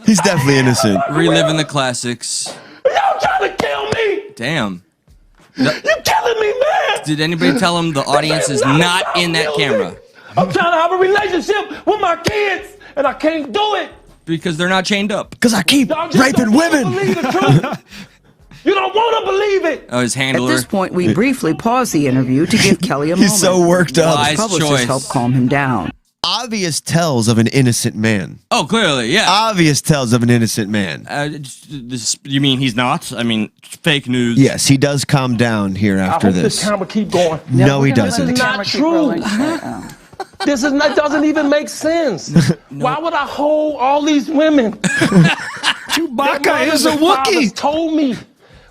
He's definitely innocent. Reliving the classics. Y'all trying to kill me. Damn. You killing me, man. Did anybody tell him the audience is not in that camera? I'm trying to have a relationship with my kids, and I can't do it. Because they're not chained up. Because I keep Y'all just raping don't wanna women. believe the truth. You don't want to believe it. Oh, his At handler. this point, we briefly pause the interview to give Kelly a moment. He's so worked up. Wise Publishers choice. help calm him down. Obvious tells of an innocent man. Oh, clearly, yeah. Obvious tells of an innocent man. You mean he's not? I mean, fake news. Yes, he does calm down here I after hope this this. camera keep going. No, he This is doesn't. not true. This is not, doesn't even make sense. Why would I hold all these women? Chewbacca is a Wookiee. Told me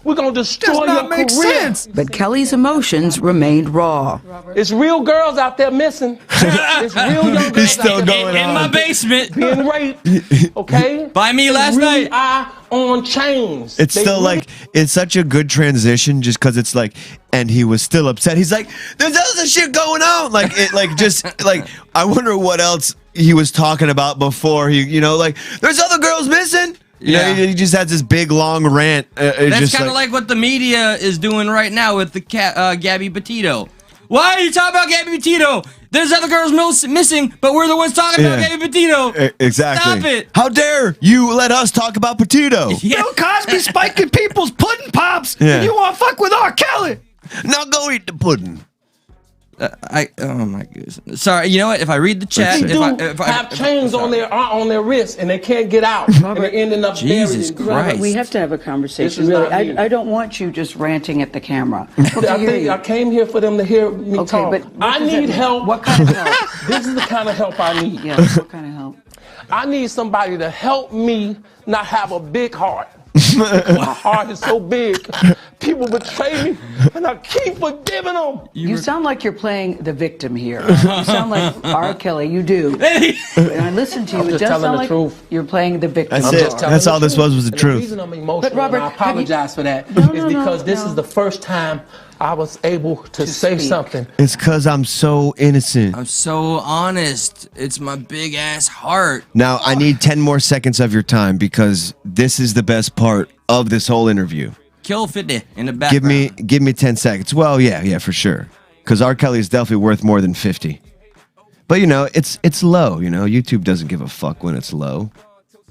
we're gonna destroy Does not your make career. sense. But Kelly's emotions remained raw. It's real girls out there missing. It's real young girls He's still out there going In my basement. being raped. Okay, By me last really night. Eye on chains. It's They still really- like, it's such a good transition just because it's like, and he was still upset. He's like, there's other shit going on. Like, it, like, just like, I wonder what else he was talking about before he, you know, like, there's other girls missing. You know, Yeah. he just has this big long rant. That's just kind of like what the media is doing right now with the Gabby Petito. Why are you talking about Gabby Petito? There's other girls missing, but we're the ones talking about Yeah. Gabby Petito. Exactly. Stop it. How dare you let us talk about Petito? Yeah. Bill Cosby spiking people's pudding pops. Yeah. And you want to fuck with R. Kelly? Now go eat the pudding. Oh my goodness. Sorry, you know what? If I read the chat, They do have chains on their wrists and they can't get out. And they're ending up Jesus buried. Christ. We have to have a This conversation. is Really, not me. I don't want you just ranting at the camera. I came here for them to hear me Okay, talk. but what I does that need mean? help. What kind of help? This is the kind of help I need. Yeah, what kind of help? I need somebody to help me not have a big heart. My heart is so big. People betray me, and I keep forgiving them. You sound like you're playing the victim here. You sound like R. Kelly. You do. When I listen to you, I'm it just does telling sound the like truth. you're playing the victim. That's I'm it. just telling That's the all this truth. was the And truth. The reason I'm emotional, But Robert, and I have you- apologize for that, No, is no, because no, this no. is the first time I was able to say speak. something. It's because I'm so innocent. I'm so honest. It's my big ass heart. Now, I need 10 more seconds of your time because this is the best part of this whole interview. Kill 50 in the background. Give me 10 seconds. Well, yeah, for sure. Because R. Kelly is definitely worth more than 50. But, you know, it's low. You know, YouTube doesn't give a fuck when it's low.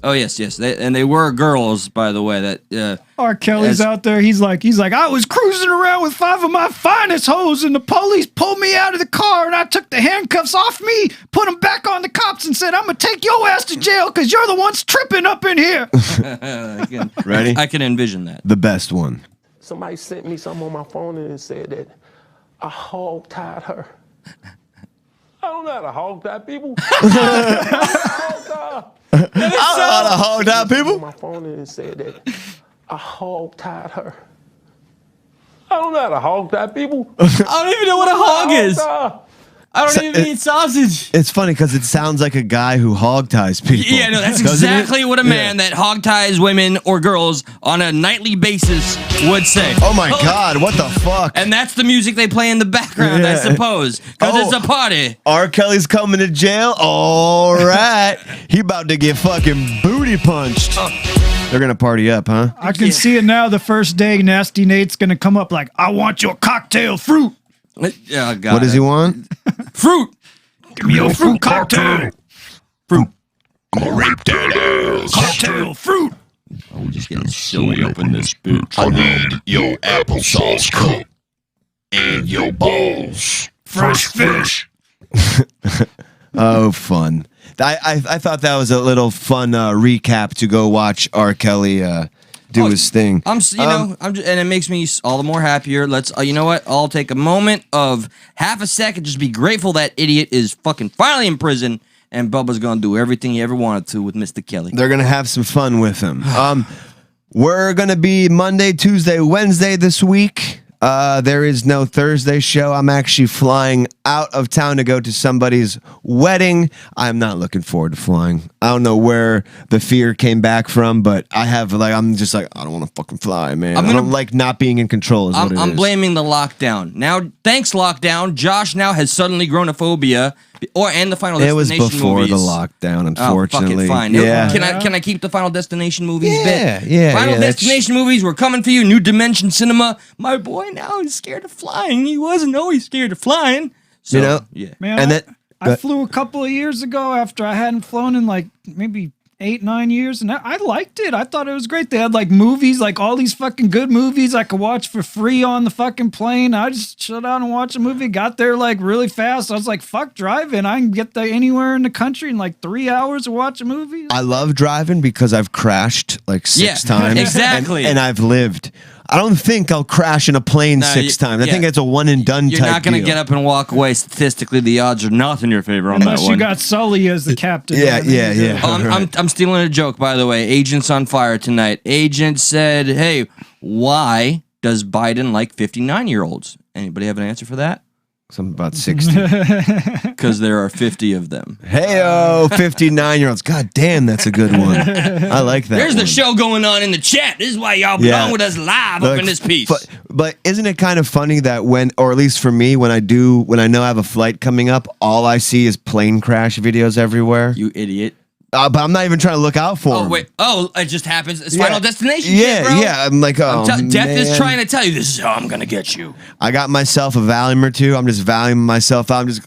Oh yes. They were girls, by the way. That R. Kelly's As- out there. He's like, I was cruising around with 5 of my finest hoes, and the police pulled me out of the car, and I took the handcuffs off me, put them back on the cops, and said, I'm gonna take your ass to jail because you're the ones tripping up in here. Ready? I can envision that. The best one. Somebody sent me something on my phone and it said that I hog-tied her. I don't know how to hog-tie people. I don't know how to hold out On people. my phone and it said that I hog-tied her. I don't know how to hog-tie people. I don't even know what a hog is. Hog-tie. I don't even eat sausage. It's funny because it sounds like a guy who hog ties people. Yeah, no, that's doesn't it? exactly what a man that hog ties women or girls on a nightly basis would say. Oh my God, what the fuck? And that's the music they play in the background, I Yeah. suppose, because Oh. it's a party. R. Kelly's coming to jail? All right. He about to get fucking booty punched. They're going to party up, huh? I can see it now. The first day, Nasty Nate's gonna come up like, I want your cocktail fruit. Oh, God. What does he want? Fruit. Give me your fruit cocktail. Fruit. Cocktail fruit. We're just getting silly up in this bitch. I need your applesauce cup and your balls. Fresh fish. Oh, fun. I thought that was a little fun recap to go watch R. Kelly do his thing. I'm just, and it makes me all the more happier. Let's, you know what? I'll take a moment of half a second, just be grateful that idiot is fucking finally in prison, and Bubba's gonna do everything he ever wanted to with Mr. Kelly. They're going to have some fun with him. We're going to be Monday, Tuesday, Wednesday this week. There is no Thursday show. I'm actually flying out of town to go to somebody's wedding. I'm not looking forward to flying. I don't know where the fear came back from, but I'm just like, I don't want to fucking fly, man. I don't like not being in control is what it is. I'm blaming the lockdown. Now, thanks lockdown, Josh now has suddenly grown a phobia, and the Final It was Destination before movies. the lockdown, Oh, unfortunately. fuck it, fine. Yeah. Can I keep the Final Destination movies Yeah, bit? yeah, Final yeah, that's- Destination movies, we're coming for you. New Dimension Cinema. My boy now is scared of flying. He wasn't always scared of flying. So, You know? yeah. Man, And that- I flew a couple of years ago after I hadn't flown in like maybe 8-9 years, and I liked it. I thought it was great. They had like movies, like all these fucking good movies I could watch for free on the fucking plane. I just shut down and watched a movie. Got there like really fast. I was like, fuck driving. I can get there anywhere in the country in like 3 hours to watch a movie. I love driving because I've crashed like 6 Yeah, times. exactly. And I've lived. I don't think I'll crash in a plane No, 6 times. I yeah. think it's a one and done You're type not going to deal. get up and walk away. Statistically, the odds are not in your favor on Unless that you one. got Sully as the captain. Yeah, then you yeah, do. yeah. Oh, I'm stealing a joke, by the way. Agent's on fire tonight. Agent said, hey, why does Biden like 59-year-olds? Anybody have an answer for that? Something about 60. Because there are 50 of them. Hey-oh, 59-year-olds. God damn, that's a good one. I like that There's the one. show going on in the chat. This is why y'all Yeah. belong with us live Look, up in this piece. But isn't it kind of funny that when, or at least for me, when I know I have a flight coming up, all I see is plane crash videos everywhere? You idiot. But I'm not even trying to look out for Oh, them. wait. Oh, it just happens. It's Yeah. Final Destination Yeah, shit, bro. yeah. I'm like, oh, Death is man. trying to tell you, this is how I'm going to get you. I got myself a Valium or two. I'm just valuing myself out. I'm just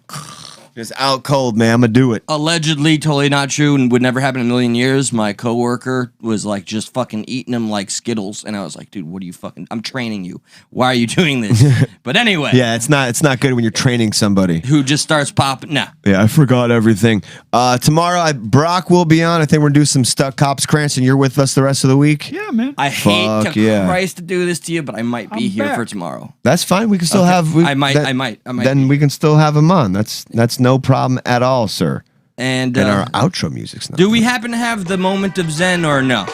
out cold, man. I'm going to do it. Allegedly, totally not true and would never happen in a million years. My coworker was like just fucking eating them like Skittles. And I was like, dude, what are you I'm training you. Why are you doing this? But anyway. Yeah, it's not good when you're training somebody. Who just starts popping. Nah. Yeah, I forgot everything. Tomorrow, Brock will be on. I think we're going to do some Stuck Cops. Cranston, you're with us the rest of the week? Yeah, man. I hate Fuck to yeah. Christ to do this to you, but I might be I'm here back. for tomorrow. That's fine. We can still Okay. have... I might Then be. we can still have him on. That's no problem at all, sir. And And our outro music's not... do we happen to have the moment of Zen or no?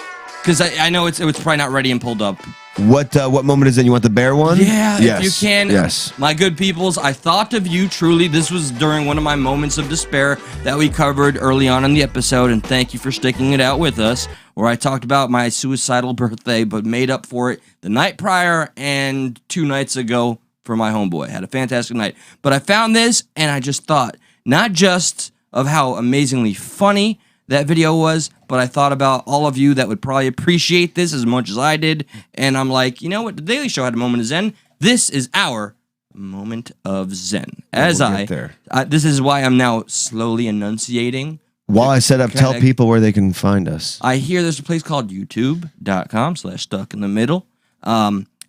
Because I know it's probably not ready and pulled up. What moment is it? You want the bear one? Yeah, Yes. if you can. Yes. My good peoples, I thought of you truly. This was during one of my moments of despair that we covered early on in the episode, and thank you for sticking it out with us, where I talked about my suicidal birthday, but made up for it the night prior and 2 nights ago for my homeboy. Had a fantastic night. But I found this, and I just thought, not just of how amazingly funny that video was, but I thought about all of you that would probably appreciate this as much as I did, and I'm like, you know what? The Daily Show had a moment of Zen. This is our moment of Zen. As We'll get there. this is why I'm now slowly enunciating. While I set up, tell Kinda- people where they can find us. I hear there's a place called youtube.com/stuckinthemiddle.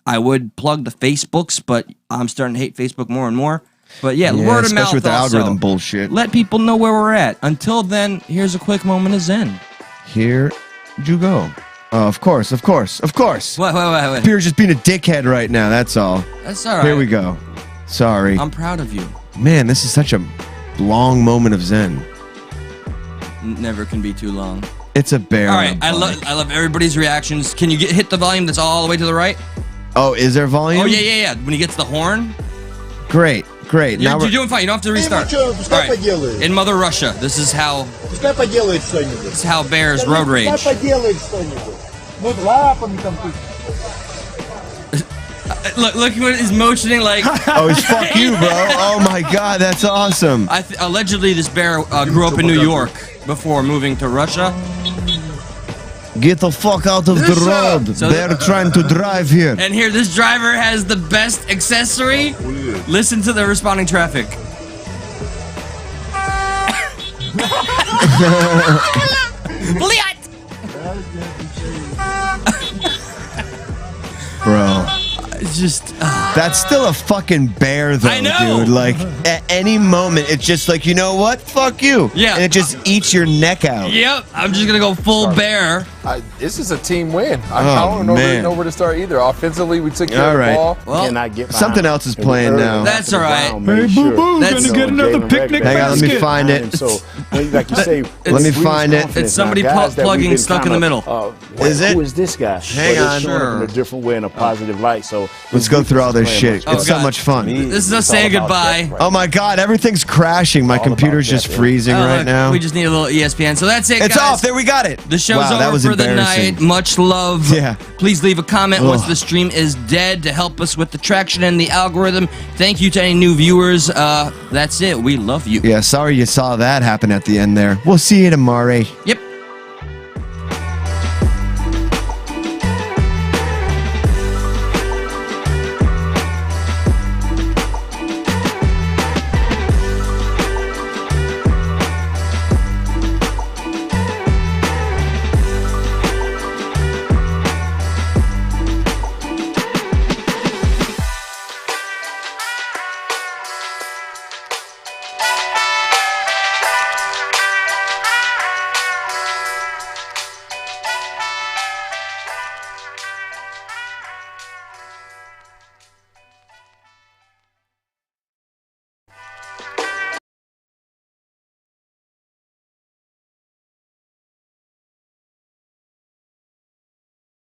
I would plug the Facebooks, but I'm starting to hate Facebook more and more. But yeah, Yeah, word of mouth especially with the also. algorithm bullshit. Let people know where we're at. Until then, here's a quick moment of Zen. Here you go. Oh, of course. Wait. Pierre's just being a dickhead right now. That's all. That's all right. Here we go. Sorry. I'm proud of you. Man, this is such a long moment of Zen. Never can be too long. It's a bear. All on right, a bike. I love everybody's reactions. Can you hit the volume that's all the way to the right? Oh, is there volume? Oh yeah. When he gets the horn, Great. you're doing fine. You don't have to restart. All right. In Mother Russia, this is how bears road rage. Look what he's motioning like. Oh, it's fuck you, bro. Oh my god, that's awesome. Allegedly, this bear grew up in New York before moving to Russia. Get the fuck out of the road. So- They're trying to drive here. And here, this driver has the best accessory. Listen to the responding traffic. Bro. It's just. That's still a fucking bear, though, I know. dude. Like, at any moment, it's just like, you know what? Fuck you. Yeah. And it just eats your neck out. Yep, I'm just gonna go full bear. This is a team win. I Oh, don't really man. know where to start either. Offensively, we took care All of right. the ball. Well, Can I get Something behind else is him? playing now. That's all right. Hey, boo-boo, That's- gonna get another Jalen picnic Hang on, let me basket. find it. So, like you say, Let me we find was it. confident. It's somebody Now, guys that plugging we've been Stuck in the kinda, Middle. Is it? Who is this guy? Hang But on. it's showing up Sure. in a different way, in a positive light. So Let's go through all this shit. Oh, It's so God. much fun. This is us saying goodbye. Oh my god, everything's crashing. My All computer's about just that, yeah. freezing Oh, right look, now. We just need a little ESPN. So that's it, It's guys. off. There, we got it. The show's Wow, that over was for the embarrassing. night. Much love. Yeah. Please leave a comment once Ugh. the stream is dead to help us with the traction and the algorithm. Thank you to any new viewers. That's it. We love you. Yeah, sorry you saw that happen at the end there. We'll see you tomorrow. Yep.